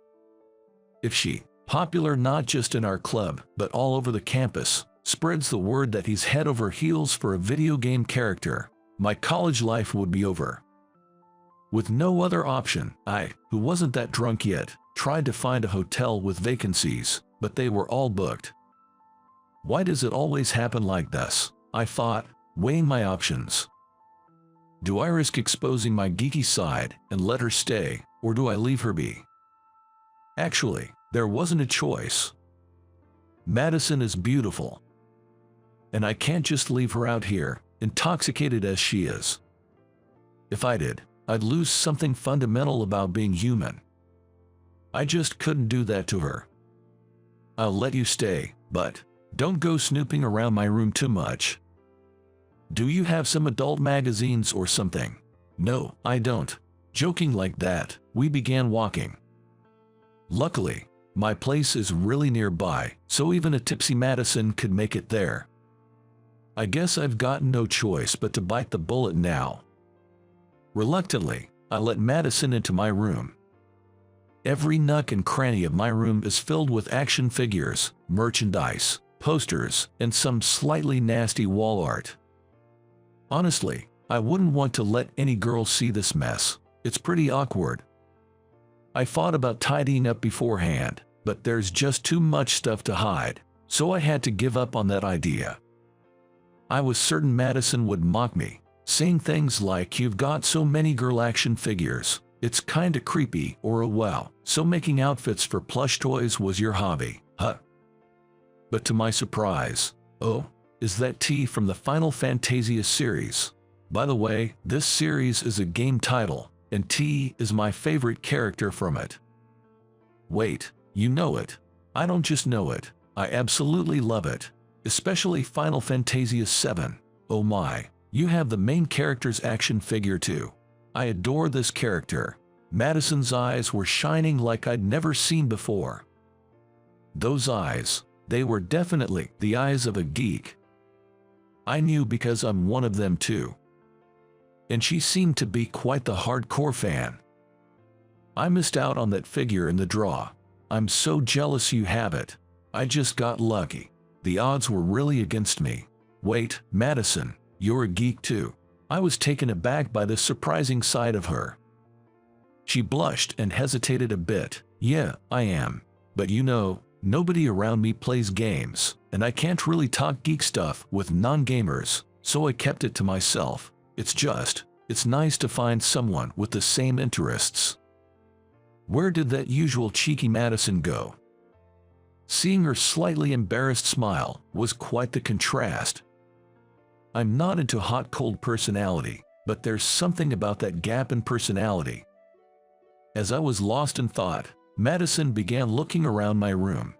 If she, popular not just in our club, but all over the campus, spreads the word that he's head over heels for a video game character, my college life would be over. With no other option, I, who wasn't that drunk yet, tried to find a hotel with vacancies, but they were all booked. Why does it always happen like this? I thought, weighing my options. Do I risk exposing my geeky side and let her stay, or do I leave her be? Actually, there wasn't a choice. Madison is beautiful. And I can't just leave her out here, intoxicated as she is. If I did, I'd lose something fundamental about being human. I just couldn't do that to her. I'll let you stay, but don't go snooping around my room too much. Do you have some adult magazines or something? No, I don't. Joking like that, we began walking. Luckily, my place is really nearby, so even a tipsy Madison could make it there. I guess I've got no choice but to bite the bullet now. Reluctantly, I let Madison into my room. Every nook and cranny of my room is filled with action figures, merchandise, posters, and some slightly nasty wall art. Honestly, I wouldn't want to let any girl see this mess. It's pretty awkward. I thought about tidying up beforehand, but there's just too much stuff to hide, so I had to give up on that idea. I was certain Madison would mock me, saying things like, "You've got so many girl action figures, it's kinda creepy," or "Oh wow, so making outfits for plush toys was your hobby, huh?" But to my surprise, "Oh, is that T from the Final Fantasia series? By the way, this series is a game title, and T is my favorite character from it." Wait, you know it? I don't just know it, I absolutely love it. Especially Final Fantasia VII. Oh my, you have the main character's action figure too. I adore this character. Madison's eyes were shining like I'd never seen before. Those eyes, they were definitely the eyes of a geek. I knew because I'm one of them too. And she seemed to be quite the hardcore fan. I missed out on that figure in the draw. I'm so jealous you have it. I just got lucky. The odds were really against me. Wait, Madison, you're a geek too. I was taken aback by this surprising side of her. She blushed and hesitated a bit. Yeah, I am. But you know, nobody around me plays games, and I can't really talk geek stuff with non-gamers, so I kept it to myself. It's nice to find someone with the same interests. Where did that usual cheeky Madison go? Seeing her slightly embarrassed smile was quite the contrast. I'm not into hot-cold personality, but there's something about that gap in personality. As I was lost in thought, Madison began looking around my room.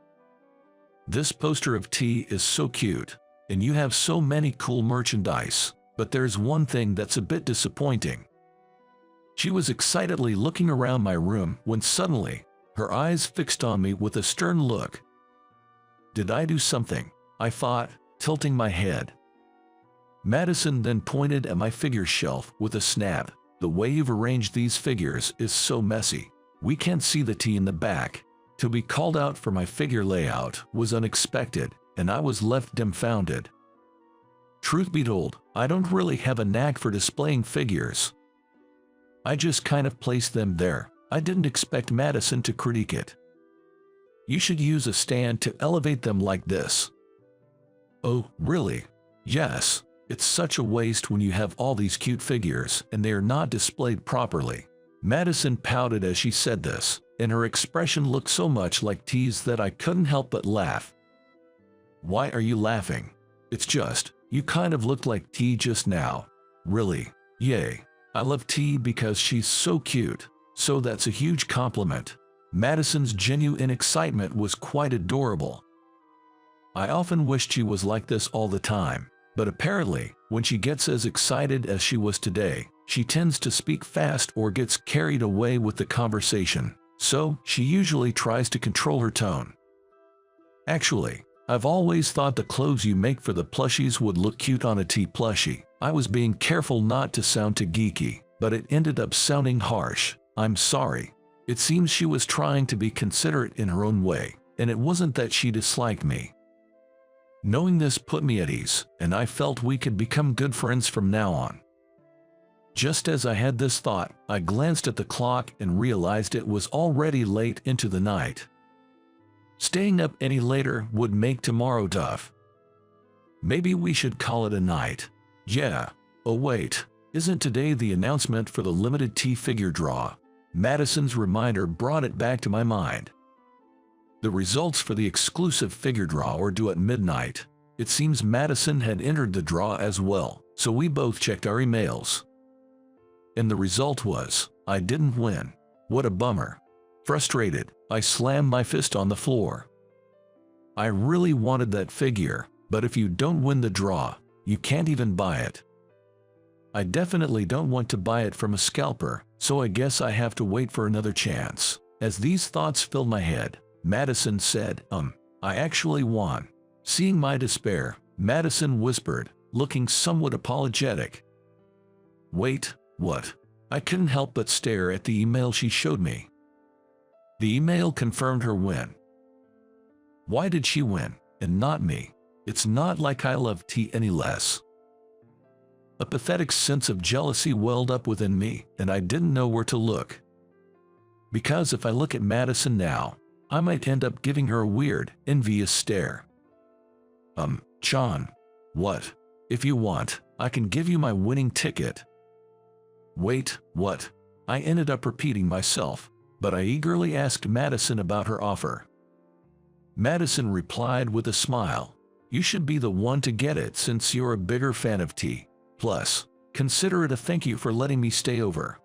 This poster of T is so cute, and you have so many cool merchandise, but there's one thing that's a bit disappointing. She was excitedly looking around my room when suddenly, her eyes fixed on me with a stern look. Did I do something? I thought, tilting my head. Madison then pointed at my figure shelf with a snap. The way you've arranged these figures is so messy. We can't see the T in the back. To be called out for my figure layout was unexpected, and I was left dumbfounded. Truth be told, I don't really have a knack for displaying figures. I just kind of placed them there. I didn't expect Madison to critique it. You should use a stand to elevate them like this. Oh, really? Yes. It's such a waste when you have all these cute figures and they are not displayed properly. Madison pouted as she said this, and her expression looked so much like T's that I couldn't help but laugh. Why are you laughing? It's just, you kind of looked like T just now. Really? Yay. I love T because she's so cute, so that's a huge compliment. Madison's genuine excitement was quite adorable. I often wished she was like this all the time. But apparently, when she gets as excited as she was today, she tends to speak fast or gets carried away with the conversation, so she usually tries to control her tone. Actually, I've always thought the clothes you make for the plushies would look cute on a T plushie. I was being careful not to sound too geeky, but it ended up sounding harsh. I'm sorry. It seems she was trying to be considerate in her own way, and it wasn't that she disliked me. Knowing this put me at ease, and I felt we could become good friends from now on. Just as I had this thought, I glanced at the clock and realized it was already late into the night. Staying up any later would make tomorrow tough. Maybe we should call it a night. Yeah. Oh wait, isn't today the announcement for the limited T figure draw? Madison's reminder brought it back to my mind. The results for the exclusive figure draw were due at midnight. It seems Madison had entered the draw as well, so we both checked our emails. And the result was, I didn't win. What a bummer. Frustrated, I slammed my fist on the floor. I really wanted that figure, but if you don't win the draw, you can't even buy it. I definitely don't want to buy it from a scalper, so I guess I have to wait for another chance. As these thoughts filled my head, Madison said, I actually won. Seeing my despair, Madison whispered, looking somewhat apologetic. Wait, what? I couldn't help but stare at the email she showed me. The email confirmed her win. Why did she win, and not me? It's not like I love T any less. A pathetic sense of jealousy welled up within me, and I didn't know where to look. Because if I look at Madison now, I might end up giving her a weird, envious stare. John. What? If you want, I can give you my winning ticket. Wait, what? I ended up repeating myself, but I eagerly asked Madison about her offer. Madison replied with a smile. You should be the one to get it since you're a bigger fan of T. Plus, consider it a thank you for letting me stay over.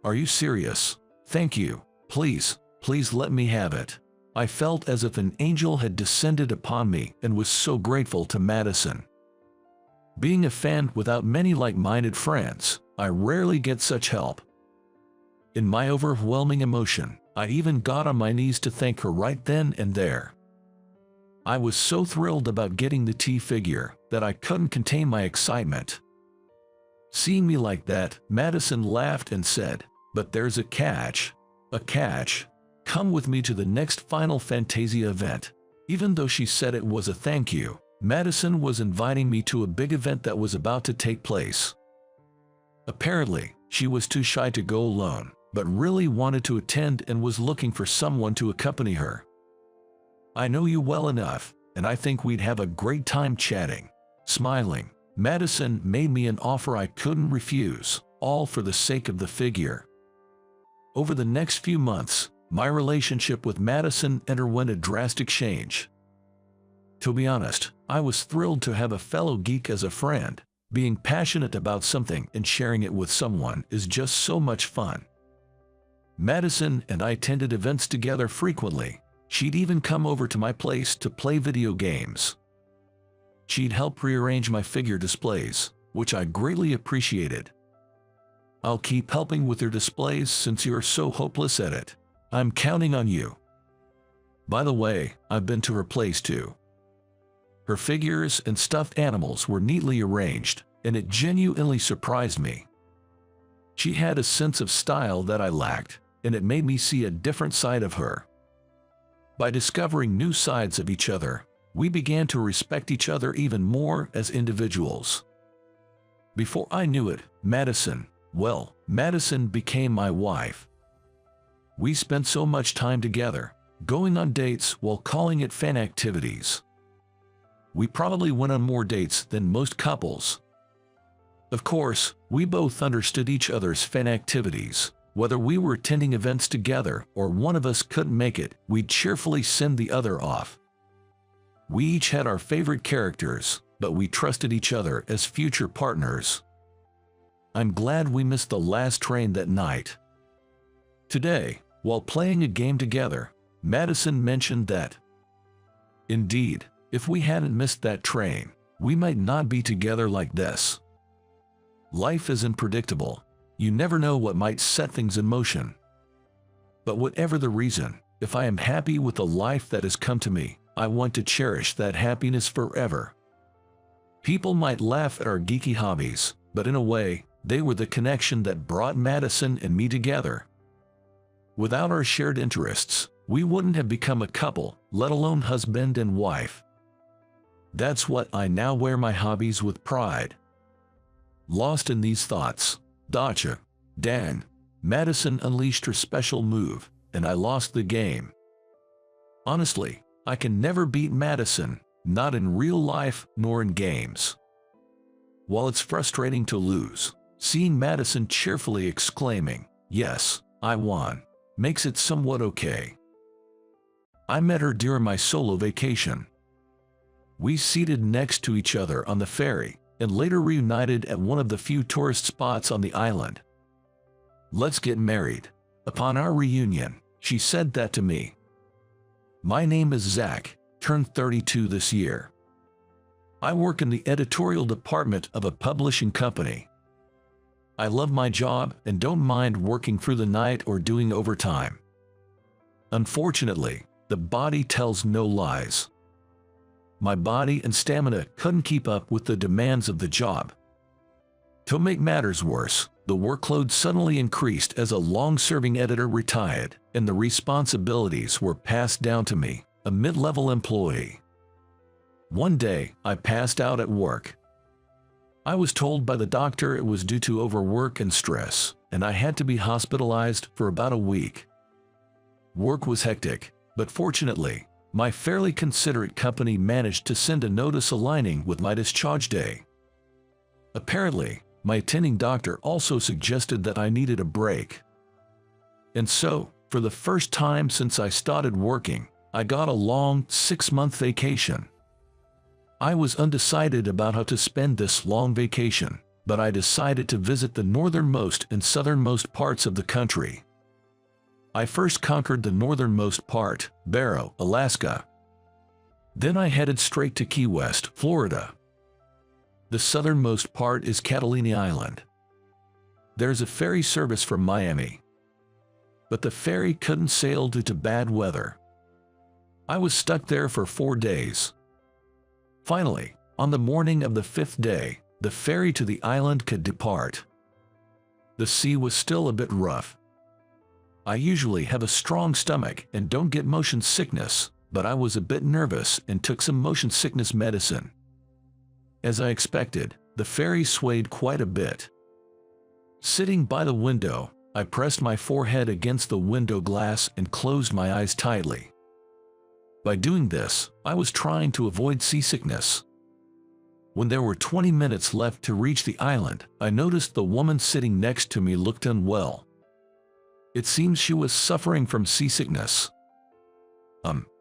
Are you serious? Thank you. Please let me have it. I felt as if an angel had descended upon me and was so grateful to Madison. Being a fan without many like-minded friends, I rarely get such help. In my overwhelming emotion, I even got on my knees to thank her right then and there. I was so thrilled about getting the T figure that I couldn't contain my excitement. Seeing me like that, Madison laughed and said, "But there's a catch. A catch. Come with me to the next Final Fantasia event." Even though she said it was a thank you, Madison was inviting me to a big event that was about to take place. Apparently, she was too shy to go alone, but really wanted to attend and was looking for someone to accompany her. "I know you well enough, and I think we'd have a great time chatting." Smiling, Madison made me an offer I couldn't refuse, all for the sake of the figure. Over the next few months, my relationship with Madison underwent a drastic change. To be honest, I was thrilled to have a fellow geek as a friend. Being passionate about something and sharing it with someone is just so much fun. Madison and I attended events together frequently. She'd even come over to my place to play video games. She'd help rearrange my figure displays, which I greatly appreciated. "I'll keep helping with your displays since you're so hopeless at it. I'm counting on you." By the way, I've been to her place too. Her figures and stuffed animals were neatly arranged, and it genuinely surprised me. She had a sense of style that I lacked, and it made me see a different side of her. By discovering new sides of each other, we began to respect each other even more as individuals. Before I knew it, Madison became my wife. We spent so much time together, going on dates while calling it fan activities. We probably went on more dates than most couples. Of course, we both understood each other's fan activities. Whether we were attending events together or one of us couldn't make it, we'd cheerfully send the other off. We each had our favorite characters, but we trusted each other as future partners. I'm glad we missed the last train that night. Today, while playing a game together, Madison mentioned that, "Indeed, if we hadn't missed that train, we might not be together like this." Life is unpredictable. You never know what might set things in motion. But whatever the reason, if I am happy with the life that has come to me, I want to cherish that happiness forever. People might laugh at our geeky hobbies, but in a way, they were the connection that brought Madison and me together. Without our shared interests, we wouldn't have become a couple, let alone husband and wife. That's what I now wear my hobbies with pride. Lost in these thoughts, Dacha, Dan, Madison unleashed her special move, and I lost the game. Honestly, I can never beat Madison, not in real life nor in games. While it's frustrating to lose, seeing Madison cheerfully exclaiming, "Yes, I won," makes it somewhat okay. I met her during my solo vacation. We seated next to each other on the ferry, and later reunited at one of the few tourist spots on the island. "Let's get married." Upon our reunion, she said that to me. "My name is Zach, turned 32 this year. I work in the editorial department of a publishing company. I love my job and don't mind working through the night or doing overtime. Unfortunately, the body tells no lies. My body and stamina couldn't keep up with the demands of the job. To make matters worse, the workload suddenly increased as a long-serving editor retired, and the responsibilities were passed down to me, a mid-level employee. One day, I passed out at work. I was told by the doctor it was due to overwork and stress, and I had to be hospitalized for about a week. Work was hectic, but fortunately, my fairly considerate company managed to send a notice aligning with my discharge day. Apparently, my attending doctor also suggested that I needed a break. And so, for the first time since I started working, I got a long 6-month vacation. I was undecided about how to spend this long vacation, but I decided to visit the northernmost and southernmost parts of the country. I first conquered the northernmost part, Barrow, Alaska. Then I headed straight to Key West, Florida. The southernmost part is Catalina Island. There's a ferry service from Miami, but the ferry couldn't sail due to bad weather. I was stuck there for 4 days. Finally, on the morning of the 5th day, the ferry to the island could depart. The sea was still a bit rough. I usually have a strong stomach and don't get motion sickness, but I was a bit nervous and took some motion sickness medicine. As I expected, the ferry swayed quite a bit. Sitting by the window, I pressed my forehead against the window glass and closed my eyes tightly. By doing this, I was trying to avoid seasickness. When there were 20 minutes left to reach the island, I noticed the woman sitting next to me looked unwell. It seems she was suffering from seasickness.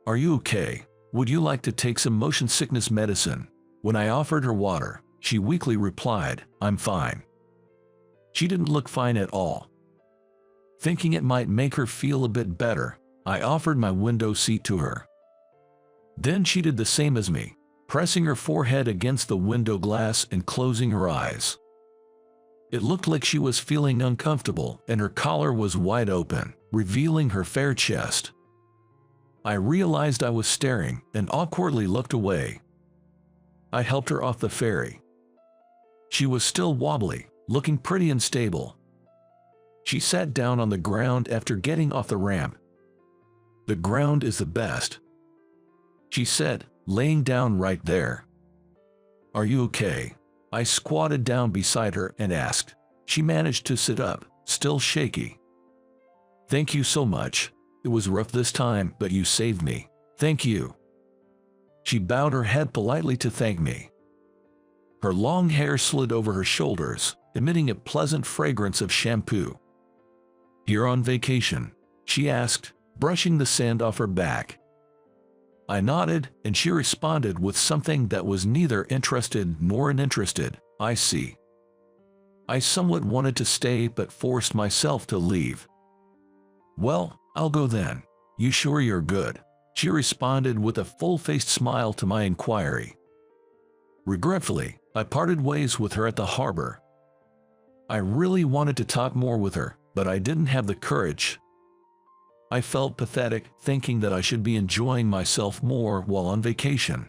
Are you okay? Would you like to take some motion sickness medicine? When I offered her water, she weakly replied, I'm fine. She didn't look fine at all. Thinking it might make her feel a bit better, I offered my window seat to her. Then she did the same as me, pressing her forehead against the window glass and closing her eyes. It looked like she was feeling uncomfortable and her collar was wide open, revealing her fair chest. I realized I was staring and awkwardly looked away. I helped her off the ferry. She was still wobbly, looking pretty unstable. She sat down on the ground after getting off the ramp. The ground is the best, she said, laying down right there. Are you okay? I squatted down beside her and asked. She managed to sit up, still shaky. Thank you so much. It was rough this time, but you saved me. Thank you. She bowed her head politely to thank me. Her long hair slid over her shoulders, emitting a pleasant fragrance of shampoo. Here on vacation? She asked, brushing the sand off her back. I nodded, and she responded with something that was neither interested nor uninterested. I see. I somewhat wanted to stay but forced myself to leave. Well, I'll go then. You sure you're good? She responded with a full-faced smile to my inquiry. Regretfully, I parted ways with her at the harbor. I really wanted to talk more with her, but I didn't have the courage. I felt pathetic, thinking that I should be enjoying myself more while on vacation.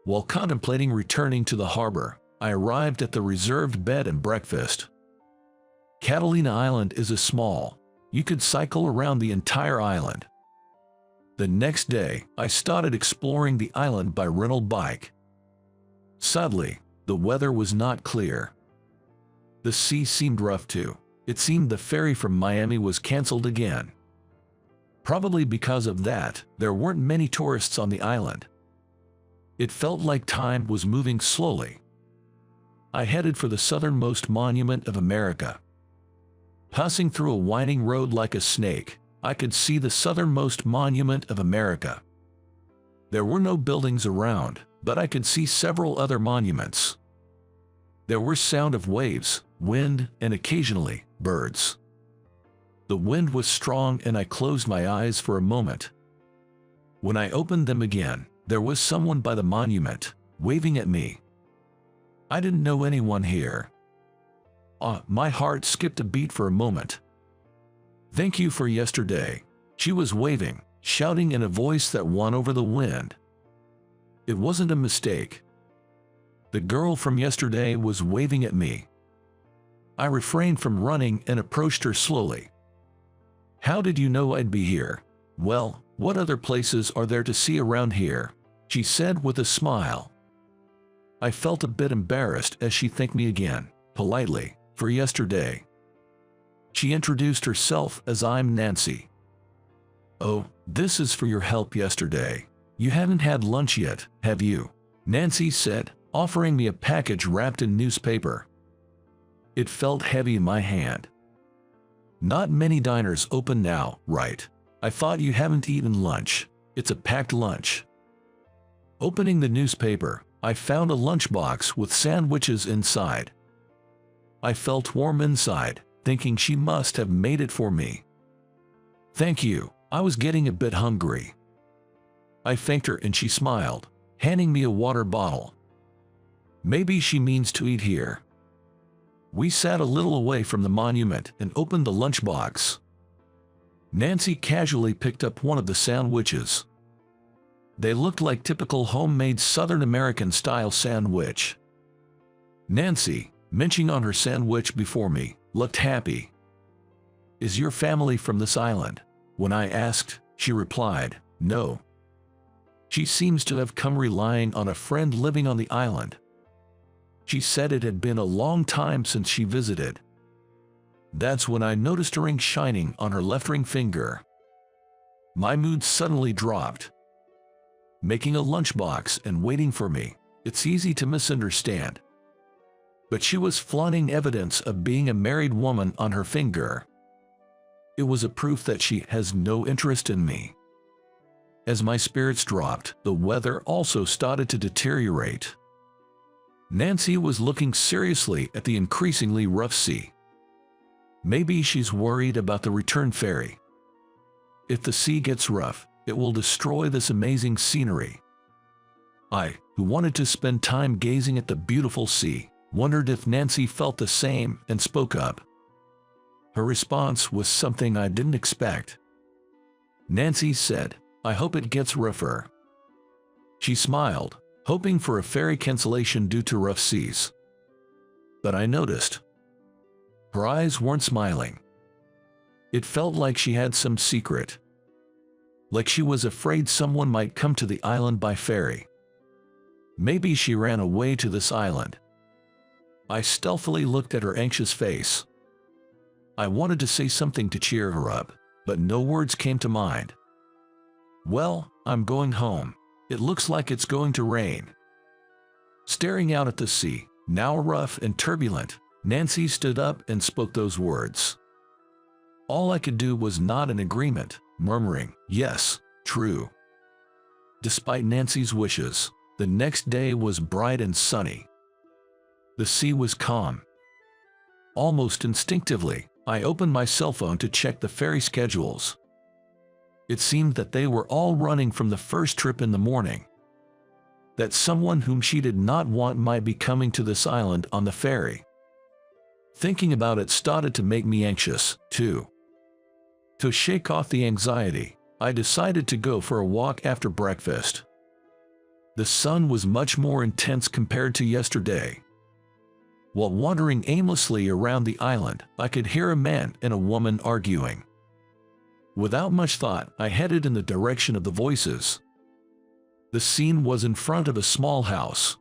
While contemplating returning to the harbor, I arrived at the reserved bed and breakfast. Catalina Island is a small. You could cycle around the entire island. The next day, I started exploring the island by rental bike. Sadly, the weather was not clear. The sea seemed rough too. It seemed the ferry from Miami was canceled again. Probably because of that, there weren't many tourists on the island. It felt like time was moving slowly. I headed for the southernmost monument of America. Passing through a winding road like a snake, I could see the southernmost monument of America. There were no buildings around, but I could see several other monuments. There were sound of waves, wind, and occasionally, birds. The wind was strong and I closed my eyes for a moment. When I opened them again, there was someone by the monument, waving at me. I didn't know anyone here. My heart skipped a beat for a moment. Thank you for yesterday. She was waving, shouting in a voice that won over the wind. It wasn't a mistake. The girl from yesterday was waving at me. I refrained from running and approached her slowly. How did you know I'd be here? Well, what other places are there to see around here? She said with a smile. I felt a bit embarrassed as she thanked me again, politely, for yesterday. She introduced herself as I'm Nancy. Oh, this is for your help yesterday. You haven't had lunch yet, have you? Nancy said, offering me a package wrapped in newspaper. It felt heavy in my hand. Not many diners open now, right? I thought you haven't eaten lunch. It's a packed lunch. Opening the newspaper, I found a lunchbox with sandwiches inside. I felt warm inside, thinking she must have made it for me. Thank you, I was getting a bit hungry. I thanked her and she smiled, handing me a water bottle. Maybe she means to eat here. We sat a little away from the monument and opened the lunchbox. Nancy casually picked up one of the sandwiches. They looked like typical homemade Southern American style sandwich. Nancy, munching on her sandwich before me, looked happy. "Is your family from this island?" When I asked, she replied, "No. She seems to have come relying on a friend living on the island. She said it had been a long time since she visited." That's when I noticed a ring shining on her left ring finger. My mood suddenly dropped. Making a lunchbox and waiting for me, it's easy to misunderstand. But she was flaunting evidence of being a married woman on her finger. It was a proof that she has no interest in me. As my spirits dropped, the weather also started to deteriorate. Nancy was looking seriously at the increasingly rough sea. Maybe she's worried about the return ferry. If the sea gets rough, it will destroy this amazing scenery. I, who wanted to spend time gazing at the beautiful sea, wondered if Nancy felt the same and spoke up. Her response was something I didn't expect. Nancy said, "I hope it gets rougher." She smiled, hoping for a ferry cancellation due to rough seas. But I noticed her eyes weren't smiling. It felt like she had some secret. Like she was afraid someone might come to the island by ferry. Maybe she ran away to this island. I stealthily looked at her anxious face. I wanted to say something to cheer her up, but no words came to mind. "Well, I'm going home. It looks like it's going to rain." Staring out at the sea, now rough and turbulent, Nancy stood up and spoke those words. All I could do was nod in agreement, murmuring, "Yes, true." Despite Nancy's wishes, the next day was bright and sunny. The sea was calm. Almost instinctively, I opened my cell phone to check the ferry schedules. It seemed that they were all running from the first trip in the morning. That someone whom she did not want might be coming to this island on the ferry. Thinking about it started to make me anxious, too. To shake off the anxiety, I decided to go for a walk after breakfast. The sun was much more intense compared to yesterday. While wandering aimlessly around the island, I could hear a man and a woman arguing. Without much thought, I headed in the direction of the voices. The scene was in front of a small house.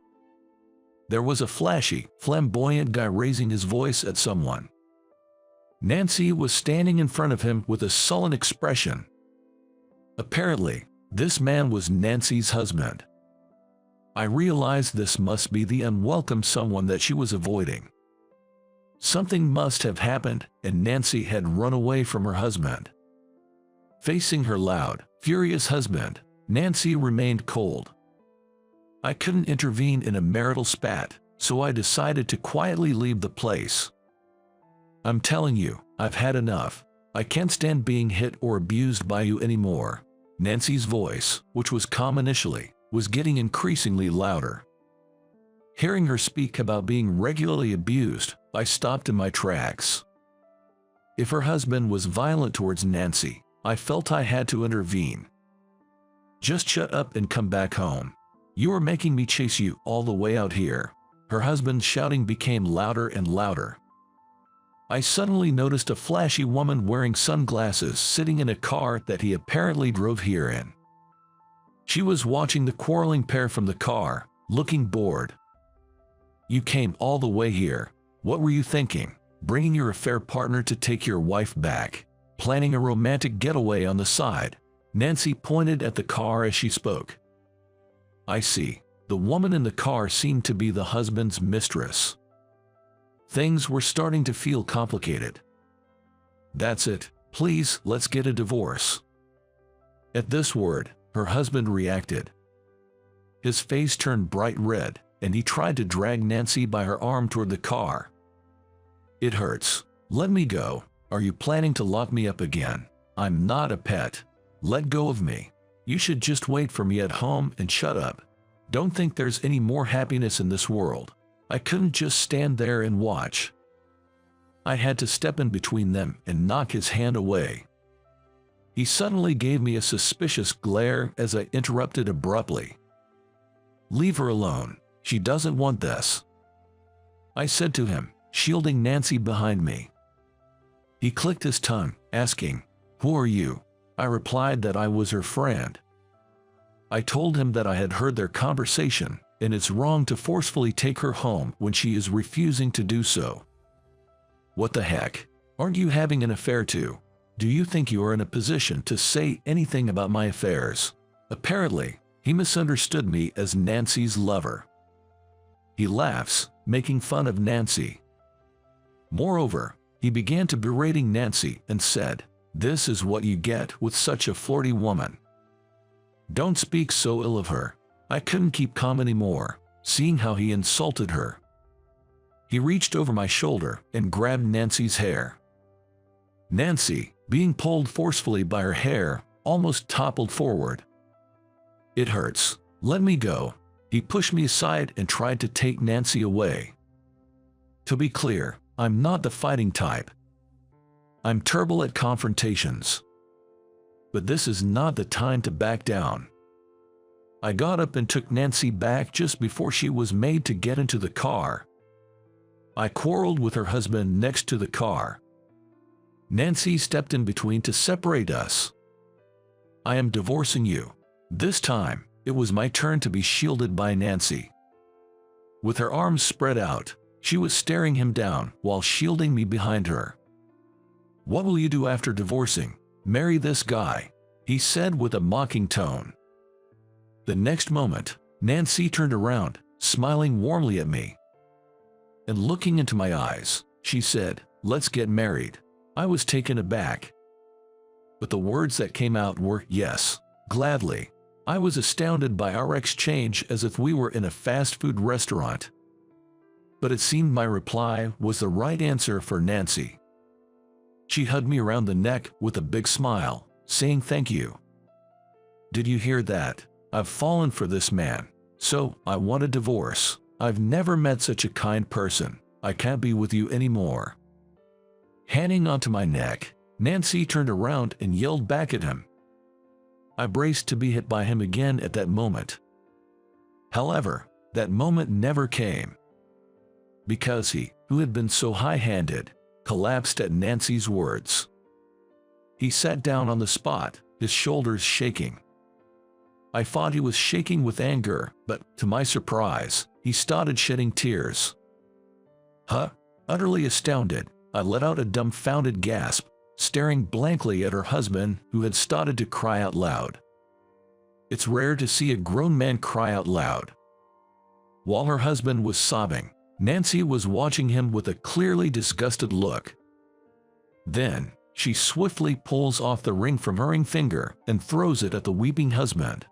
There was a flashy, flamboyant guy raising his voice at someone. Nancy was standing in front of him with a sullen expression. Apparently, this man was Nancy's husband. I realized this must be the unwelcome someone that she was avoiding. Something must have happened, and Nancy had run away from her husband. Facing her loud, furious husband, Nancy remained cold. I couldn't intervene in a marital spat, so I decided to quietly leave the place. "I'm telling you, I've had enough. I can't stand being hit or abused by you anymore." Nancy's voice, which was calm initially, was getting increasingly louder. Hearing her speak about being regularly abused, I stopped in my tracks. If her husband was violent towards Nancy, I felt I had to intervene. "Just shut up and come back home. You are making me chase you all the way out here." Her husband's shouting became louder and louder. I suddenly noticed a flashy woman wearing sunglasses sitting in a car that he apparently drove here in. She was watching the quarreling pair from the car, looking bored. "You came all the way here. What were you thinking? Bringing your affair partner to take your wife back? Planning a romantic getaway on the side?" Nancy pointed at the car as she spoke. "I see." The woman in the car seemed to be the husband's mistress. Things were starting to feel complicated. "That's it. Please, let's get a divorce." At this word, her husband reacted. His face turned bright red, and he tried to drag Nancy by her arm toward the car. "It hurts. Let me go. Are you planning to lock me up again? I'm not a pet. Let go of me. You should just wait for me at home and shut up. Don't think there's any more happiness in this world." I couldn't just stand there and watch. I had to step in between them and knock his hand away. He suddenly gave me a suspicious glare as I interrupted abruptly. "Leave her alone. She doesn't want this," I said to him, shielding Nancy behind me. He clicked his tongue, asking, "Who are you?" I replied that I was her friend. I told him that I had heard their conversation, and it's wrong to forcefully take her home when she is refusing to do so. "What the heck? Aren't you having an affair too? Do you think you are in a position to say anything about my affairs?" Apparently, he misunderstood me as Nancy's lover. He laughs, making fun of Nancy. Moreover, he began to berating Nancy and said, "This is what you get with such a flirty woman. Don't speak so ill of her." I couldn't keep calm anymore, seeing how he insulted her. He reached over my shoulder and grabbed Nancy's hair. Nancy, being pulled forcefully by her hair, almost toppled forward. "It hurts. Let me go." He pushed me aside and tried to take Nancy away. To be clear, I'm not the fighting type. I'm terrible at confrontations. But this is not the time to back down. I got up and took Nancy back just before she was made to get into the car. I quarreled with her husband next to the car. Nancy stepped in between to separate us. "I am divorcing you." This time, it was my turn to be shielded by Nancy. With her arms spread out, she was staring him down while shielding me behind her. "What will you do after divorcing? Marry this guy?" he said with a mocking tone. The next moment, Nancy turned around, smiling warmly at me. And looking into my eyes, she said, "Let's get married." I was taken aback. But the words that came out were, "Yes, gladly." I was astounded by our exchange as if we were in a fast food restaurant. But it seemed my reply was the right answer for Nancy. She hugged me around the neck with a big smile, saying thank you. "Did you hear that? I've fallen for this man. So, I want a divorce. I've never met such a kind person. I can't be with you anymore." Hanging onto my neck, Nancy turned around and yelled back at him. I braced to be hit by him again at that moment. However, that moment never came. Because he, who had been so high-handed, collapsed at Nancy's words. He sat down on the spot, his shoulders shaking. I thought he was shaking with anger, but, to my surprise, he started shedding tears. "Huh?" Utterly astounded, I let out a dumbfounded gasp, staring blankly at her husband who had started to cry out loud. It's rare to see a grown man cry out loud. While her husband was sobbing, Nancy was watching him with a clearly disgusted look. Then, she swiftly pulls off the ring from her ring finger and throws it at the weeping husband.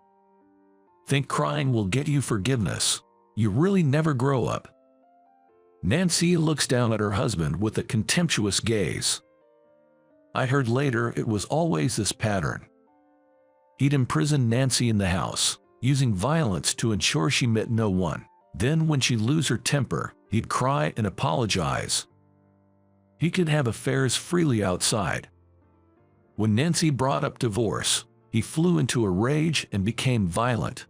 "Think crying will get you forgiveness? You really never grow up." Nancy looks down at her husband with a contemptuous gaze. I heard later it was always this pattern. He'd imprison Nancy in the house, using violence to ensure she met no one. Then when she'd lose her temper, he'd cry and apologize. He could have affairs freely outside. When Nancy brought up divorce, he flew into a rage and became violent.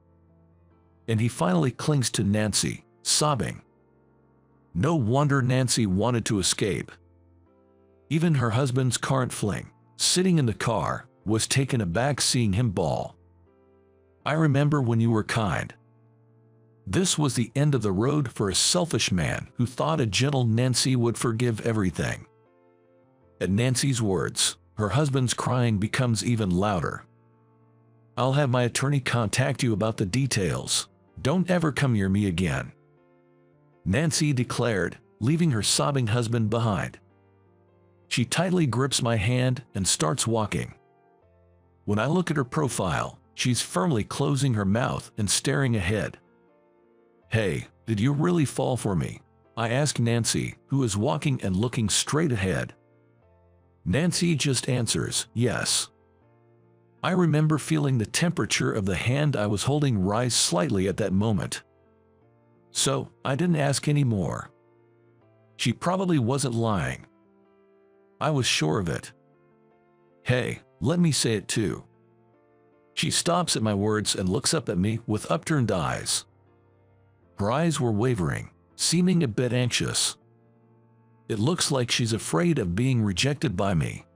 And he finally clings to Nancy, sobbing. No wonder Nancy wanted to escape. Even her husband's current fling, sitting in the car, was taken aback seeing him bawl. "I remember when you were kind." This was the end of the road for a selfish man who thought a gentle Nancy would forgive everything. At Nancy's words, her husband's crying becomes even louder. "I'll have my attorney contact you about the details. Don't ever come near me again," Nancy declared, leaving her sobbing husband behind. She tightly grips my hand and starts walking. When I look at her profile, she's firmly closing her mouth and staring ahead. "Hey, did you really fall for me?" I ask Nancy, who is walking and looking straight ahead. Nancy just answers, "Yes." I remember feeling the temperature of the hand I was holding rise slightly at that moment. So, I didn't ask any more. She probably wasn't lying. I was sure of it. "Hey, Let me say it too. She stops at my words and looks up at me with upturned eyes. Her eyes were wavering, seeming a bit anxious. It looks like she's afraid of being rejected by me.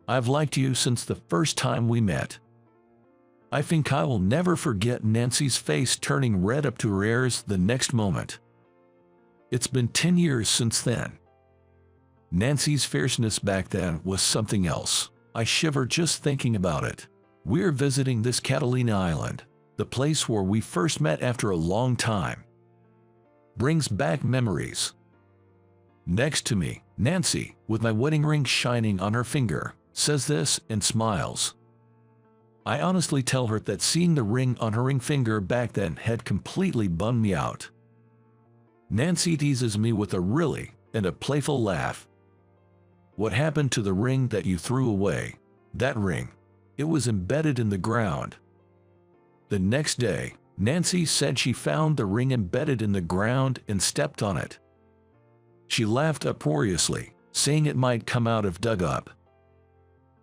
I've liked you since the first time we met. I think I will never forget Nancy's face turning red up to her ears the next moment. It's been 10 years since then. Nancy's fierceness back then was something else. I shiver just thinking about it. We're visiting this Catalina island, the place where we first met after a long time. Brings back memories. Next to me, Nancy, with my wedding ring shining on her finger, says this and smiles. I honestly tell her that seeing the ring on her ring finger back then had completely bummed me out. Nancy teases me with a really and a playful laugh. What happened to the ring that you threw away? That ring. It was embedded in the ground. The next day, Nancy said she found the ring embedded in the ground and stepped on it. She laughed uproariously, saying it might come out if dug up.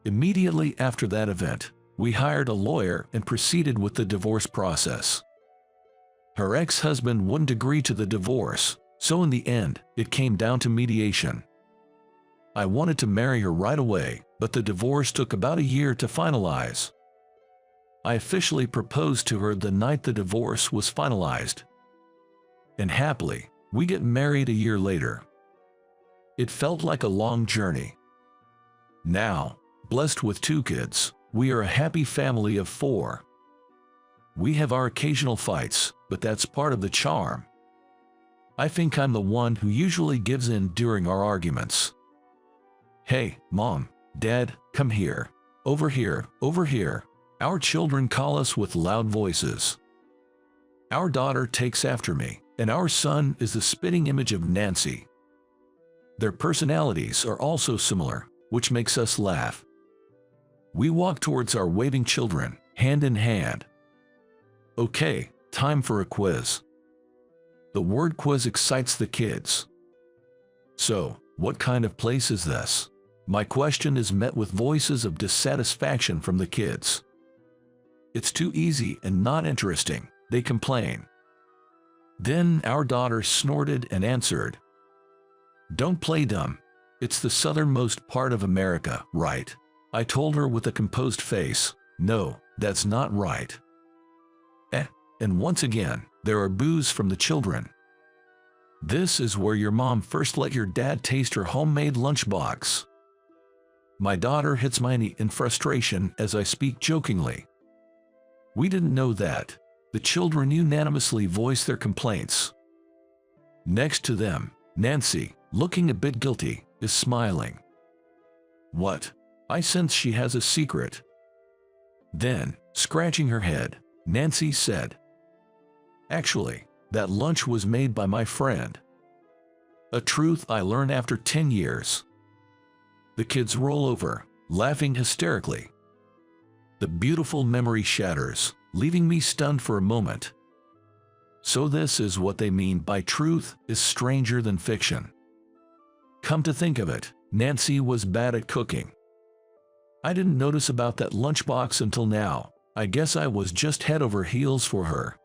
Immediately after that event, we hired a lawyer and proceeded with the divorce process. Her ex-husband wouldn't agree to the divorce, so in the end, it came down to mediation. I wanted to marry her right away, but the divorce took about a year to finalize. I officially proposed to her the night the divorce was finalized. And happily, we get married a year later. It felt like a long journey. Now, blessed with 2 kids, we are a happy family of 4. We have our occasional fights, but that's part of the charm. I think I'm the one who usually gives in during our arguments. Hey, Mom, Dad, come here. Over here, over here. Our children call us with loud voices. Our daughter takes after me, and our son is the spitting image of Nancy. Their personalities are also similar, which makes us laugh. We walk towards our waving children, hand in hand. Okay, time for a quiz. The word quiz excites the kids. So, what kind of place is this? My question is met with voices of dissatisfaction from the kids. It's too easy and not interesting, they complain. Then our daughter snorted and answered. Don't play dumb. It's the southernmost part of America, right? I told her with a composed face, no, that's not right. And once again, there are boos from the children. This is where your mom first let your dad taste her homemade lunchbox. My daughter hits my knee in frustration as I speak jokingly. We didn't know that. The children unanimously voice their complaints. Next to them, Nancy, looking a bit guilty, is smiling. What? I sense she has a secret. Then, scratching her head, Nancy said, actually, that lunch was made by my friend. A truth I learned after 10 years. The kids roll over, laughing hysterically. The beautiful memory shatters, leaving me stunned for a moment. So this is what they mean by truth is stranger than fiction. Come to think of it, Nancy was bad at cooking. I didn't notice about that lunchbox until now. I guess I was just head over heels for her.